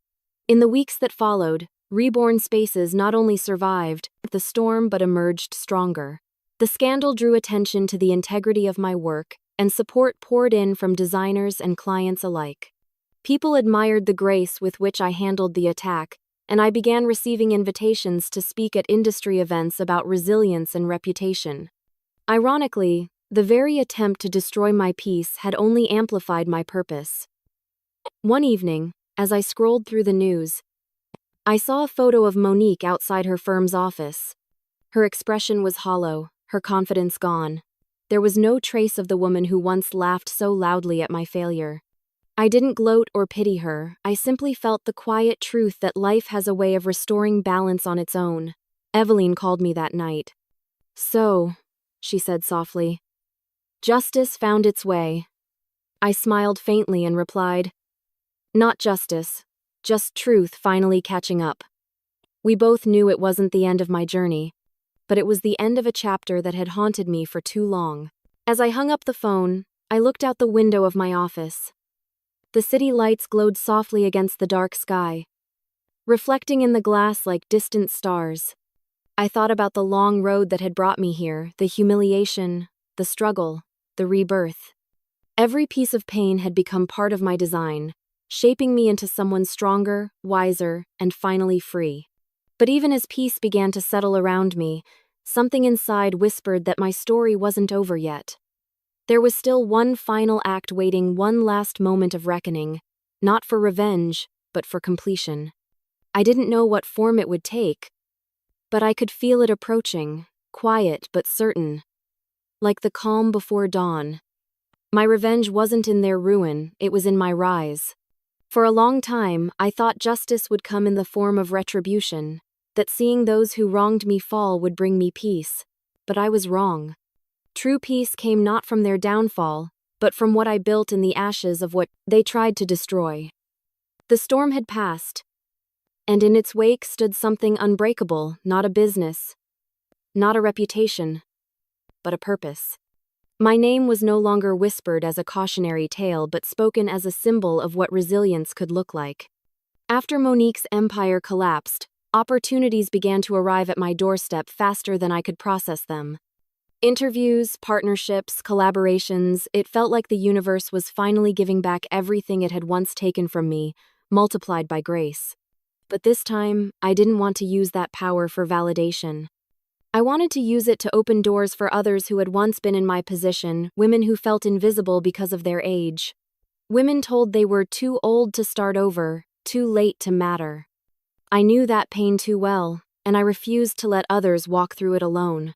In the weeks that followed, Reborn Spaces not only survived the storm but emerged stronger. The scandal drew attention to the integrity of my work, and support poured in from designers and clients alike. People admired the grace with which I handled the attack, and I began receiving invitations to speak at industry events about resilience and reputation. Ironically, the very attempt to destroy my peace had only amplified my purpose. One evening, as I scrolled through the news, I saw a photo of Monique outside her firm's office. Her expression was hollow, her confidence gone. There was no trace of the woman who once laughed so loudly at my failure. I didn't gloat or pity her, I simply felt the quiet truth that life has a way of restoring balance on its own. Evelyn called me that night. "So," she said softly, "justice found its way." I smiled faintly and replied, "Not justice, just truth finally catching up." We both knew it wasn't the end of my journey, but it was the end of a chapter that had haunted me for too long. As I hung up the phone, I looked out the window of my office. The city lights glowed softly against the dark sky, reflecting in the glass like distant stars. I thought about the long road that had brought me here, the humiliation, the struggle, the rebirth. Every piece of pain had become part of my design, shaping me into someone stronger, wiser, and finally free. But even as peace began to settle around me, something inside whispered that my story wasn't over yet. There was still one final act waiting, one last moment of reckoning, not for revenge, but for completion. I didn't know what form it would take, but I could feel it approaching, quiet but certain, like the calm before dawn. My revenge wasn't in their ruin, it was in my rise. For a long time, I thought justice would come in the form of retribution, that seeing those who wronged me fall would bring me peace. But I was wrong. True peace came not from their downfall, but from what I built in the ashes of what they tried to destroy. The storm had passed, and in its wake stood something unbreakable, not a business, not a reputation, but a purpose. My name was no longer whispered as a cautionary tale but spoken as a symbol of what resilience could look like. After Monique's empire collapsed, opportunities began to arrive at my doorstep faster than I could process them. Interviews, partnerships, collaborations, it felt like the universe was finally giving back everything it had once taken from me, multiplied by grace. But this time, I didn't want to use that power for validation. I wanted to use it to open doors for others who had once been in my position, women who felt invisible because of their age. Women told they were too old to start over, too late to matter. I knew that pain too well, and I refused to let others walk through it alone.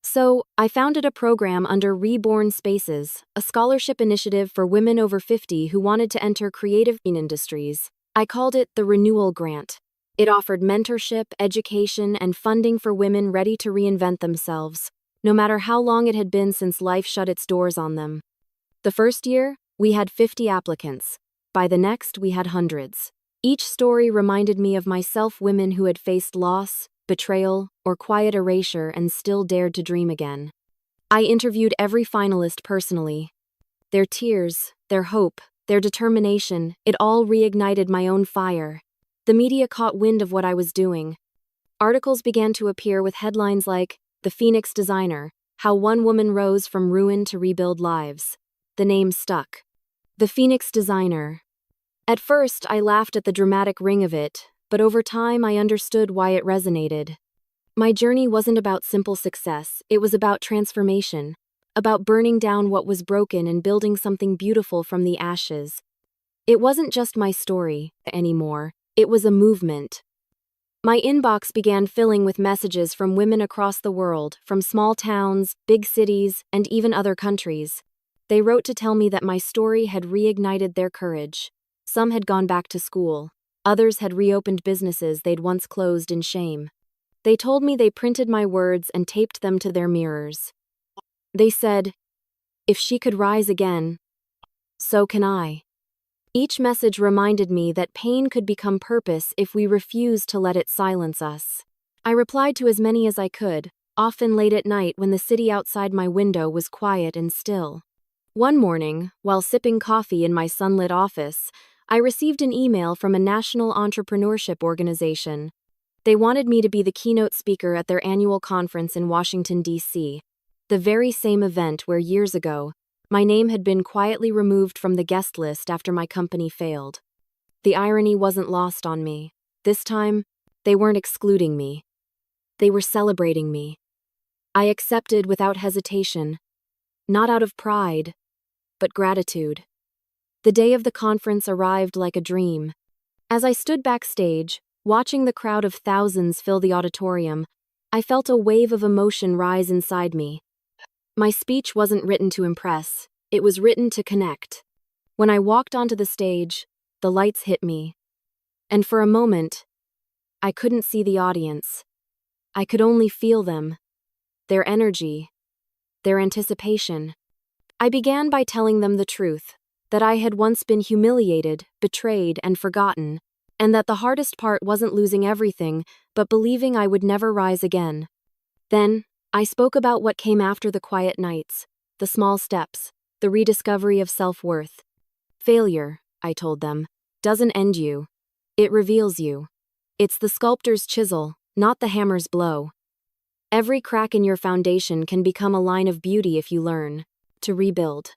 So, I founded a program under Reborn Spaces, a scholarship initiative for women over 50 who wanted to enter creative industries. I called it the Renewal Grant. It offered mentorship, education, and funding for women ready to reinvent themselves, no matter how long it had been since life shut its doors on them. The first year, we had 50 applicants. By the next, we had hundreds. Each story reminded me of myself, women who had faced loss, betrayal, or quiet erasure and still dared to dream again. I interviewed every finalist personally. Their tears, their hope, their determination, it all reignited my own fire. The media caught wind of what I was doing. Articles began to appear with headlines like, "The Phoenix Designer, How One Woman Rose from Ruin to Rebuild Lives." The name stuck. The Phoenix Designer. At first, I laughed at the dramatic ring of it, but over time I understood why it resonated. My journey wasn't about simple success, it was about transformation, about burning down what was broken and building something beautiful from the ashes. It wasn't just my story anymore, it was a movement. My inbox began filling with messages from women across the world, from small towns, big cities, and even other countries. They wrote to tell me that my story had reignited their courage. Some had gone back to school. Others had reopened businesses they'd once closed in shame. They told me they printed my words and taped them to their mirrors. They said, "If she could rise again, so can I." Each message reminded me that pain could become purpose if we refused to let it silence us. I replied to as many as I could, often late at night when the city outside my window was quiet and still. One morning, while sipping coffee in my sunlit office, I received an email from a national entrepreneurship organization. They wanted me to be the keynote speaker at their annual conference in Washington, D.C., the very same event where years ago, my name had been quietly removed from the guest list after my company failed. The irony wasn't lost on me. This time, they weren't excluding me. They were celebrating me. I accepted without hesitation, not out of pride, but gratitude. The day of the conference arrived like a dream. As I stood backstage, watching the crowd of thousands fill the auditorium, I felt a wave of emotion rise inside me. My speech wasn't written to impress, it was written to connect. When I walked onto the stage, the lights hit me. And for a moment, I couldn't see the audience. I could only feel them, their energy, their anticipation. I began by telling them the truth, that I had once been humiliated, betrayed, and forgotten, and that the hardest part wasn't losing everything, but believing I would never rise again. Then, I spoke about what came after the quiet nights, the small steps, the rediscovery of self-worth. Failure, I told them, doesn't end you. It reveals you. It's the sculptor's chisel, not the hammer's blow. Every crack in your foundation can become a line of beauty if you learn to rebuild.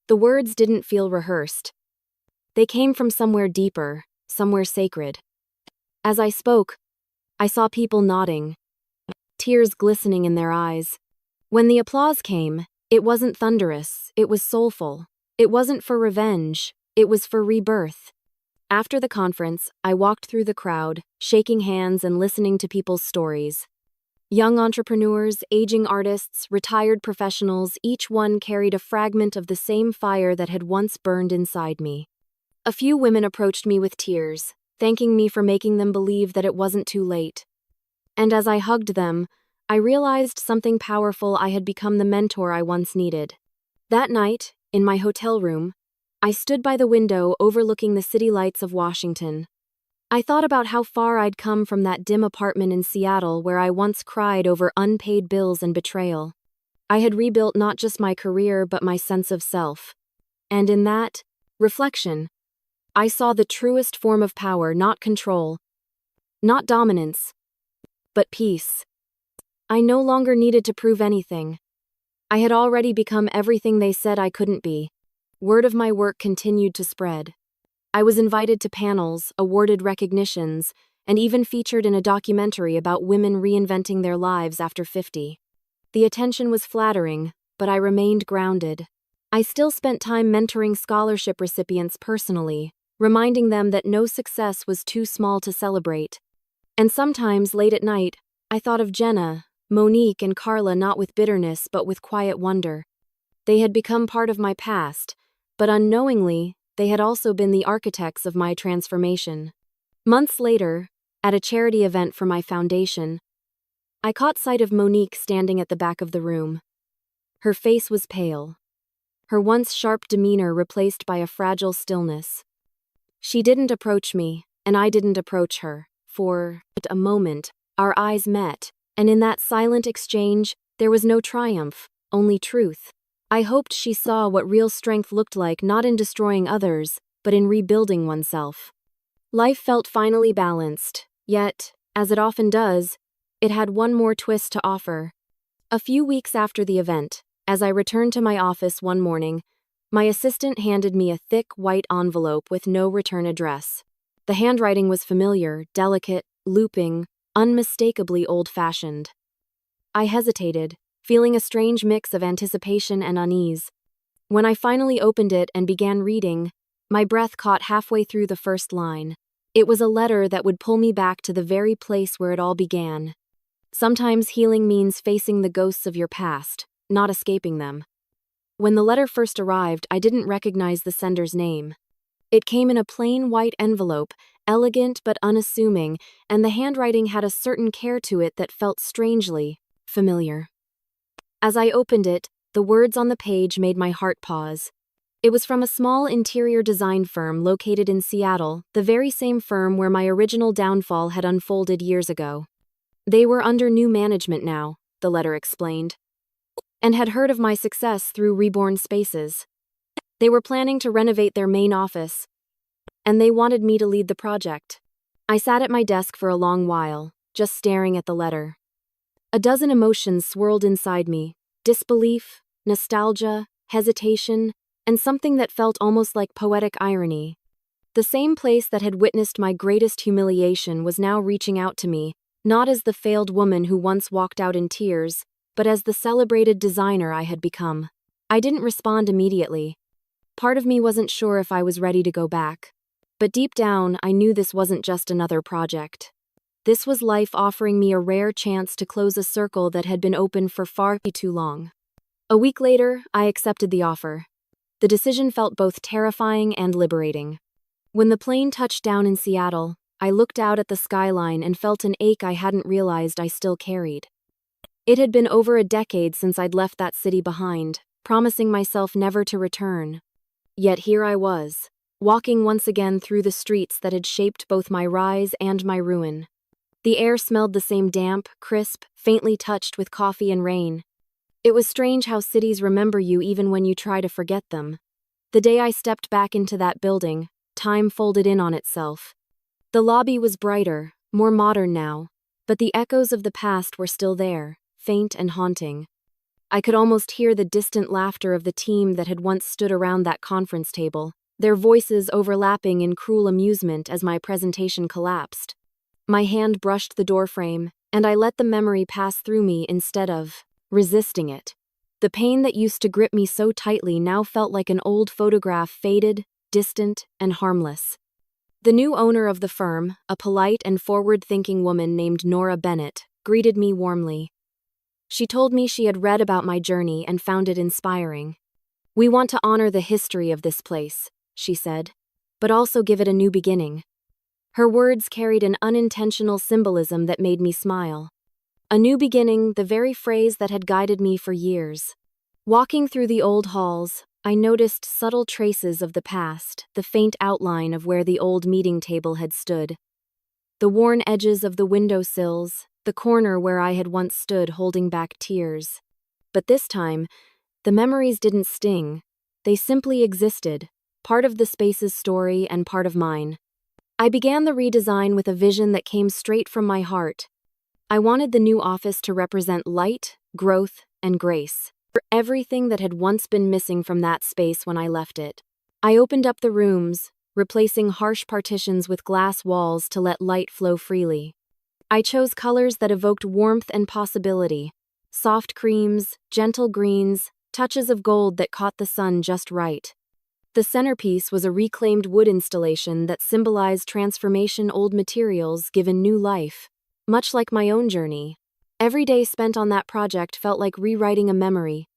The words didn't feel rehearsed. They came from somewhere deeper, somewhere sacred. As I spoke, I saw people nodding, tears glistening in their eyes. When the applause came, it wasn't thunderous, it was soulful. It wasn't for revenge, it was for rebirth. After the conference, I walked through the crowd, shaking hands and listening to people's stories. Young entrepreneurs, aging artists, retired professionals, each one carried a fragment of the same fire that had once burned inside me. A few women approached me with tears, thanking me for making them believe that it wasn't too late. And as I hugged them, I realized something powerful. I had become the mentor I once needed. That night, in my hotel room, I stood by the window overlooking the city lights of Washington. I thought about how far I'd come from that dim apartment in Seattle where I once cried over unpaid bills and betrayal. I had rebuilt not just my career but my sense of self. And in that reflection, I saw the truest form of power, not control, not dominance, but peace. I no longer needed to prove anything. I had already become everything they said I couldn't be. Word of my work continued to spread. I was invited to panels, awarded recognitions, and even featured in a documentary about women reinventing their lives after 50. The attention was flattering, but I remained grounded. I still spent time mentoring scholarship recipients personally, reminding them that no success was too small to celebrate. And sometimes, late at night, I thought of Jenna, Monique, and Carla not with bitterness but with quiet wonder. They had become part of my past, but unknowingly, they had also been the architects of my transformation. Months later, at a charity event for my foundation, I caught sight of Monique standing at the back of the room. Her face was pale, her once sharp demeanor replaced by a fragile stillness. She didn't approach me, and I didn't approach her. For a moment, our eyes met, and in that silent exchange, there was no triumph, only truth. I hoped she saw what real strength looked like, not in destroying others, but in rebuilding oneself. Life felt finally balanced, yet, as it often does, it had one more twist to offer. A few weeks after the event, as I returned to my office one morning, my assistant handed me a thick white envelope with no return address. The handwriting was familiar, delicate, looping, unmistakably old-fashioned. I hesitated, feeling a strange mix of anticipation and unease. When I finally opened it and began reading, my breath caught halfway through the first line. It was a letter that would pull me back to the very place where it all began. Sometimes healing means facing the ghosts of your past, not escaping them. When the letter first arrived, I didn't recognize the sender's name. It came in a plain white envelope, elegant but unassuming, and the handwriting had a certain care to it that felt strangely familiar. As I opened it, the words on the page made my heart pause. It was from a small interior design firm located in Seattle, the very same firm where my original downfall had unfolded years ago. They were under new management now, the letter explained, and had heard of my success through Reborn Spaces. They were planning to renovate their main office, and they wanted me to lead the project. I sat at my desk for a long while, just staring at the letter. A dozen emotions swirled inside me: disbelief, nostalgia, hesitation, and something that felt almost like poetic irony. The same place that had witnessed my greatest humiliation was now reaching out to me, not as the failed woman who once walked out in tears, but as the celebrated designer I had become. I didn't respond immediately. Part of me wasn't sure if I was ready to go back. But deep down, I knew this wasn't just another project. This was life offering me a rare chance to close a circle that had been open for far too long. A week later, I accepted the offer. The decision felt both terrifying and liberating. When the plane touched down in Seattle, I looked out at the skyline and felt an ache I hadn't realized I still carried. It had been over a decade since I'd left that city behind, promising myself never to return. Yet here I was, walking once again through the streets that had shaped both my rise and my ruin. The air smelled the same damp, crisp, faintly touched with coffee and rain. It was strange how cities remember you even when you try to forget them. The day I stepped back into that building, time folded in on itself. The lobby was brighter, more modern now, but the echoes of the past were still there, faint and haunting. I could almost hear the distant laughter of the team that had once stood around that conference table, their voices overlapping in cruel amusement as my presentation collapsed. My hand brushed the doorframe, and I let the memory pass through me instead of resisting it. The pain that used to grip me so tightly now felt like an old photograph, faded, distant, and harmless. The new owner of the firm, a polite and forward-thinking woman named Nora Bennett, greeted me warmly. She told me she had read about my journey and found it inspiring. "We want to honor the history of this place," she said, "but also give it a new beginning." Her words carried an unintentional symbolism that made me smile. A new beginning, the very phrase that had guided me for years. Walking through the old halls, I noticed subtle traces of the past, the faint outline of where the old meeting table had stood. The worn edges of the windowsills, the corner where I had once stood holding back tears. But this time, the memories didn't sting. They simply existed, part of the space's story and part of mine. I began the redesign with a vision that came straight from my heart. I wanted the new office to represent light, growth, and grace, for everything that had once been missing from that space when I left it. I opened up the rooms, replacing harsh partitions with glass walls to let light flow freely. I chose colors that evoked warmth and possibility: soft creams, gentle greens, touches of gold that caught the sun just right. The centerpiece was a reclaimed wood installation that symbolized transformation, old materials given new life. Much like my own journey, every day spent on that project felt like rewriting a memory.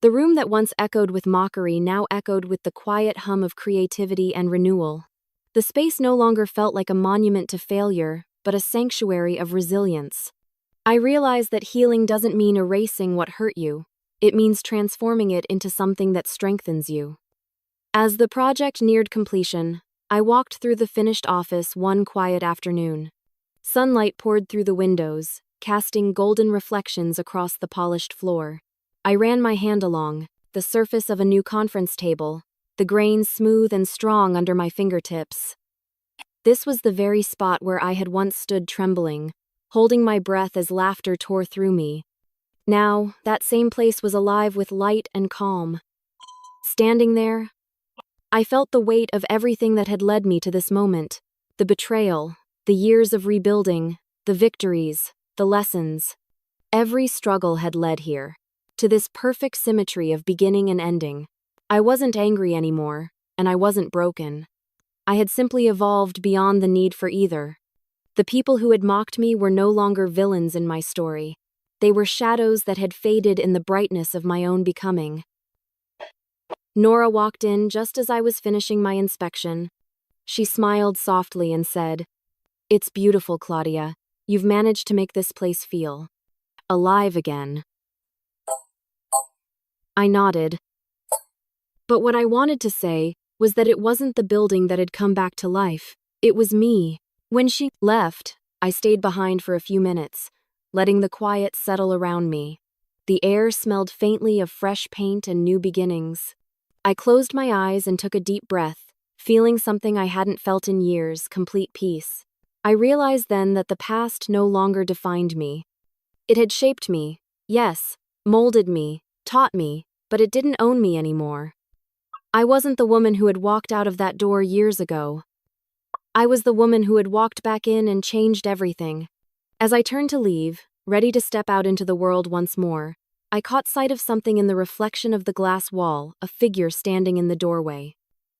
The room that once echoed with mockery now echoed with the quiet hum of creativity and renewal. The space no longer felt like a monument to failure, but a sanctuary of resilience. I realized that healing doesn't mean erasing what hurt you. It means transforming it into something that strengthens you. As the project neared completion, I walked through the finished office one quiet afternoon. Sunlight poured through the windows, casting golden reflections across the polished floor. I ran my hand along the surface of a new conference table, the grains smooth and strong under my fingertips. This was the very spot where I had once stood trembling, holding my breath as laughter tore through me. Now, that same place was alive with light and calm. Standing there, I felt the weight of everything that had led me to this moment: the betrayal, the years of rebuilding, the victories, the lessons. Every struggle had led here, to this perfect symmetry of beginning and ending. I wasn't angry anymore, and I wasn't broken. I had simply evolved beyond the need for either. The people who had mocked me were no longer villains in my story. They were shadows that had faded in the brightness of my own becoming. Nora walked in just as I was finishing my inspection. She smiled softly and said, "It's beautiful, Claudia. You've managed to make this place feel alive again." I nodded. But what I wanted to say was that it wasn't the building that had come back to life. It was me. When she left, I stayed behind for a few minutes, letting the quiet settle around me. The air smelled faintly of fresh paint and new beginnings. I closed my eyes and took a deep breath, feeling something I hadn't felt in years: complete peace. I realized then that the past no longer defined me. It had shaped me, yes, molded me, taught me, but it didn't own me anymore. I wasn't the woman who had walked out of that door years ago. I was the woman who had walked back in and changed everything. As I turned to leave, ready to step out into the world once more, I caught sight of something in the reflection of the glass wall: a figure standing in the doorway.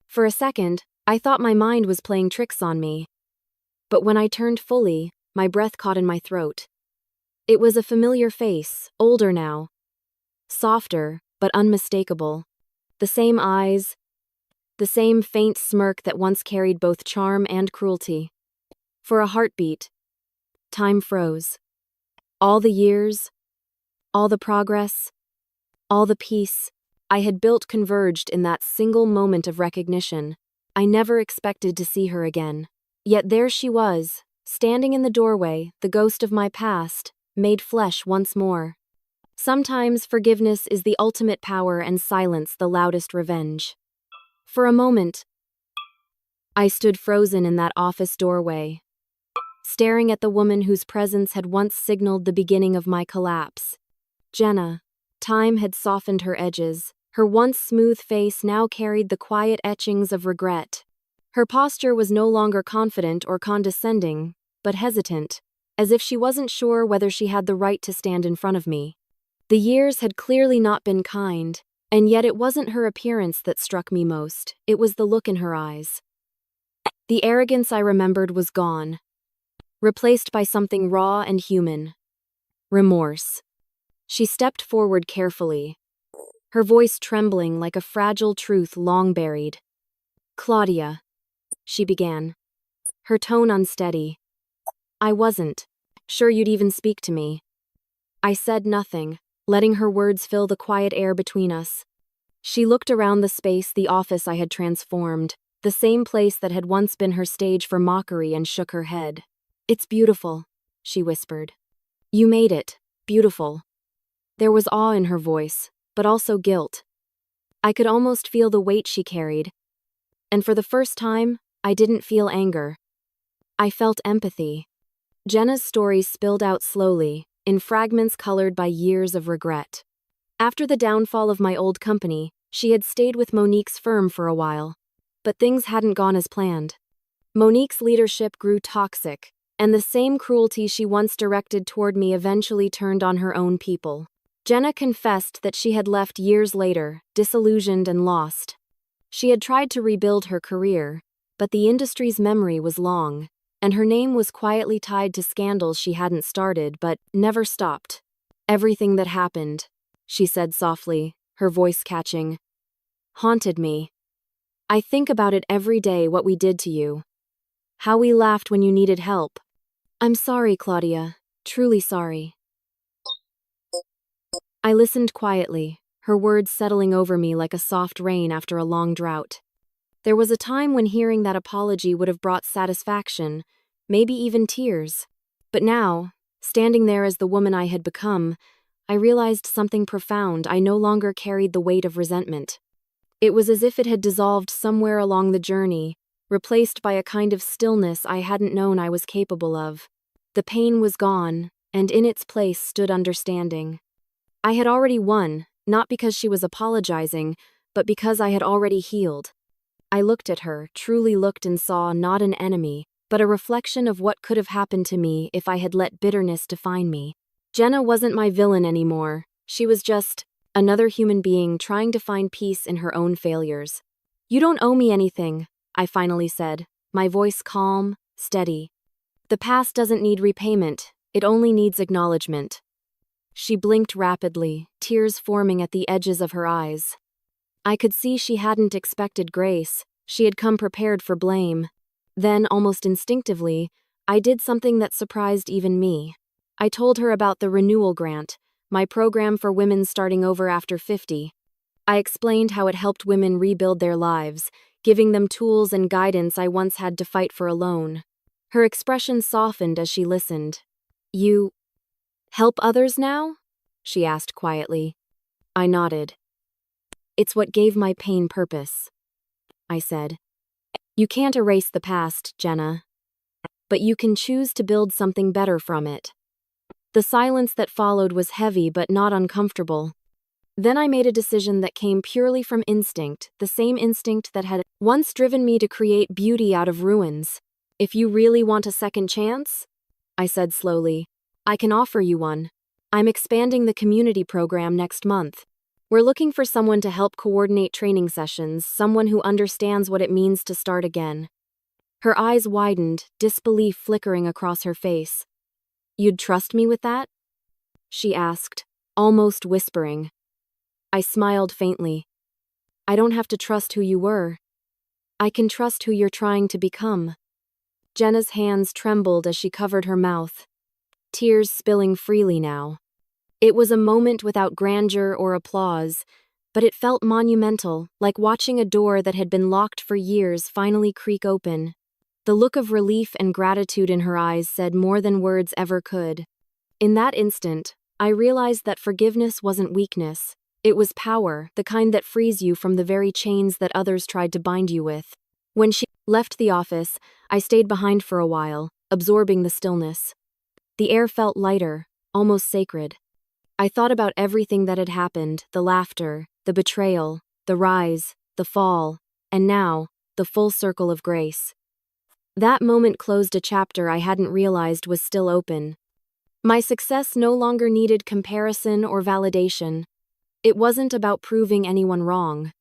For a second, I thought my mind was playing tricks on me. But when I turned fully, my breath caught in my throat. It was a familiar face, older now. Softer, but unmistakable. The same eyes, the same faint smirk that once carried both charm and cruelty. For a heartbeat, time froze. All the years, all the progress, all the peace I had built converged in that single moment of recognition. I never expected to see her again. Yet there she was, standing in the doorway, the ghost of my past, made flesh once more. Sometimes forgiveness is the ultimate power and silence the loudest revenge. For a moment, I stood frozen in that office doorway, staring at the woman whose presence had once signaled the beginning of my collapse. Jenna. Time had softened her edges. Her once smooth face now carried the quiet etchings of regret. Her posture was no longer confident or condescending, but hesitant, as if she wasn't sure whether she had the right to stand in front of me. The years had clearly not been kind, and yet it wasn't her appearance that struck me most. It was the look in her eyes. The arrogance I remembered was gone, replaced by something raw and human: remorse. She stepped forward carefully, her voice trembling like a fragile truth long buried. "Claudia," she began, her tone unsteady. "I wasn't sure you'd even speak to me." I said nothing, letting her words fill the quiet air between us. She looked around the space, the office I had transformed, the same place that had once been her stage for mockery, and shook her head. "It's beautiful," she whispered. "You made it beautiful." There was awe in her voice, but also guilt. I could almost feel the weight she carried. And for the first time, I didn't feel anger. I felt empathy. Jenna's story spilled out slowly, in fragments colored by years of regret. After the downfall of my old company, she had stayed with Monique's firm for a while. But things hadn't gone as planned. Monique's leadership grew toxic, and the same cruelty she once directed toward me eventually turned on her own people. Jenna confessed that she had left years later, disillusioned and lost. She had tried to rebuild her career, but the industry's memory was long, and her name was quietly tied to scandals she hadn't started but never stopped. Everything that happened, she said softly, her voice catching, haunted me. I think about it every day, what we did to you. How we laughed when you needed help. I'm sorry, Claudia, truly sorry. I listened quietly, her words settling over me like a soft rain after a long drought. There was a time when hearing that apology would have brought satisfaction, maybe even tears. But now, standing there as the woman I had become, I realized something profound. I no longer carried the weight of resentment. It was as if it had dissolved somewhere along the journey, replaced by a kind of stillness I hadn't known I was capable of. The pain was gone, and in its place stood understanding. I had already won, not because she was apologizing, but because I had already healed. I looked at her, truly looked, and saw not an enemy, but a reflection of what could have happened to me if I had let bitterness define me. Jenna wasn't my villain anymore. She was just another human being trying to find peace in her own failures. You don't owe me anything, I finally said, my voice calm, steady. The past doesn't need repayment, it only needs acknowledgement. She blinked rapidly, tears forming at the edges of her eyes. I could see she hadn't expected grace. She had come prepared for blame. Then, almost instinctively, I did something that surprised even me. I told her about the renewal grant, my program for women starting over after 50. I explained how it helped women rebuild their lives, giving them tools and guidance I once had to fight for alone. Her expression softened as she listened. You help others now? She asked quietly. I nodded. It's what gave my pain purpose, I said. You can't erase the past, Jenna. But you can choose to build something better from it. The silence that followed was heavy but not uncomfortable. Then I made a decision that came purely from instinct, the same instinct that had once driven me to create beauty out of ruins. If you really want a second chance, I said slowly, I can offer you one. I'm expanding the community program next month. We're looking for someone to help coordinate training sessions, someone who understands what it means to start again. Her eyes widened, disbelief flickering across her face. You'd trust me with that? She asked, almost whispering. I smiled faintly. I don't have to trust who you were. I can trust who you're trying to become. Jenna's hands trembled as she covered her mouth, tears spilling freely now. It was a moment without grandeur or applause, but it felt monumental, like watching a door that had been locked for years finally creak open. The look of relief and gratitude in her eyes said more than words ever could. In that instant, I realized that forgiveness wasn't weakness. It was power, the kind that frees you from the very chains that others tried to bind you with. When she left the office, I stayed behind for a while, absorbing the stillness. The air felt lighter, almost sacred. I thought about everything that had happened, the laughter, the betrayal, the rise, the fall, and now, the full circle of grace. That moment closed a chapter I hadn't realized was still open. My success no longer needed comparison or validation. It wasn't about proving anyone wrong.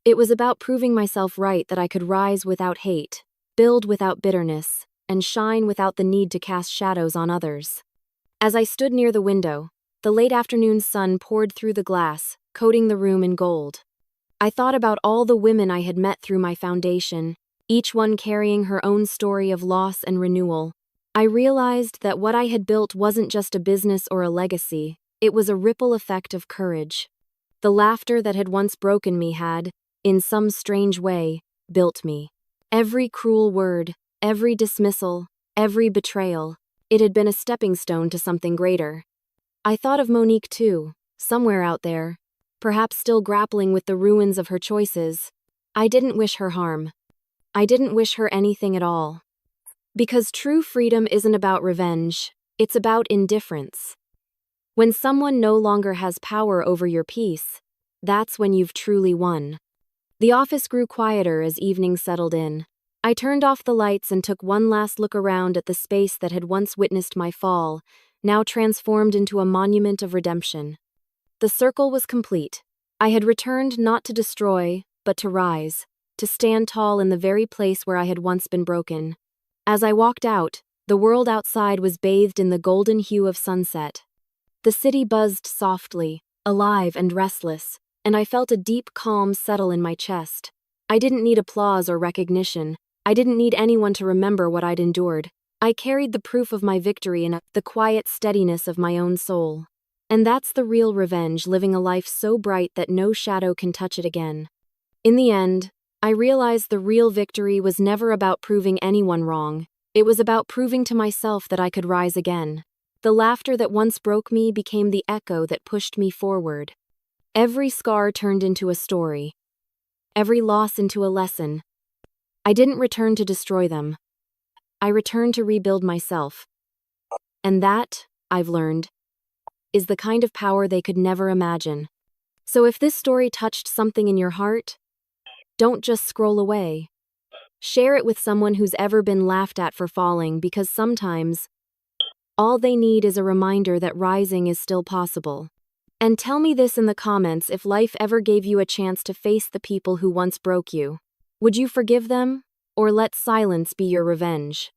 It was about proving myself right, that I could rise without hate, build without bitterness, and shine without the need to cast shadows on others. As I stood near the window, the late afternoon sun poured through the glass, coating the room in gold. I thought about all the women I had met through my foundation, each one carrying her own story of loss and renewal. I realized that what I had built wasn't just a business or a legacy, it was a ripple effect of courage. The laughter that had once broken me had, in some strange way, built me. Every cruel word, every dismissal, every betrayal, it had been a stepping stone to something greater. I thought of Monique too, somewhere out there, perhaps still grappling with the ruins of her choices. I didn't wish her harm. I didn't wish her anything at all. Because true freedom isn't about revenge, it's about indifference. When someone no longer has power over your peace, that's when you've truly won. The office grew quieter as evening settled in. I turned off the lights and took one last look around at the space that had once witnessed my fall, now transformed into a monument of redemption. The circle was complete. I had returned not to destroy, but to rise, to stand tall in the very place where I had once been broken. As I walked out, the world outside was bathed in the golden hue of sunset. The city buzzed softly, alive and restless, and I felt a deep calm settle in my chest. I didn't need applause or recognition. I didn't need anyone to remember what I'd endured. I carried the proof of my victory in the quiet steadiness of my own soul. And that's the real revenge, living a life so bright that no shadow can touch it again. In the end, I realized the real victory was never about proving anyone wrong. It was about proving to myself that I could rise again. The laughter that once broke me became the echo that pushed me forward. Every scar turned into a story. Every loss into a lesson. I didn't return to destroy them. I returned to rebuild myself. And that, I've learned, is the kind of power they could never imagine. So if this story touched something in your heart, don't just scroll away. Share it with someone who's ever been laughed at for falling, because sometimes all they need is a reminder that rising is still possible. And tell me this in the comments: if life ever gave you a chance to face the people who once broke you, would you forgive them, or let silence be your revenge?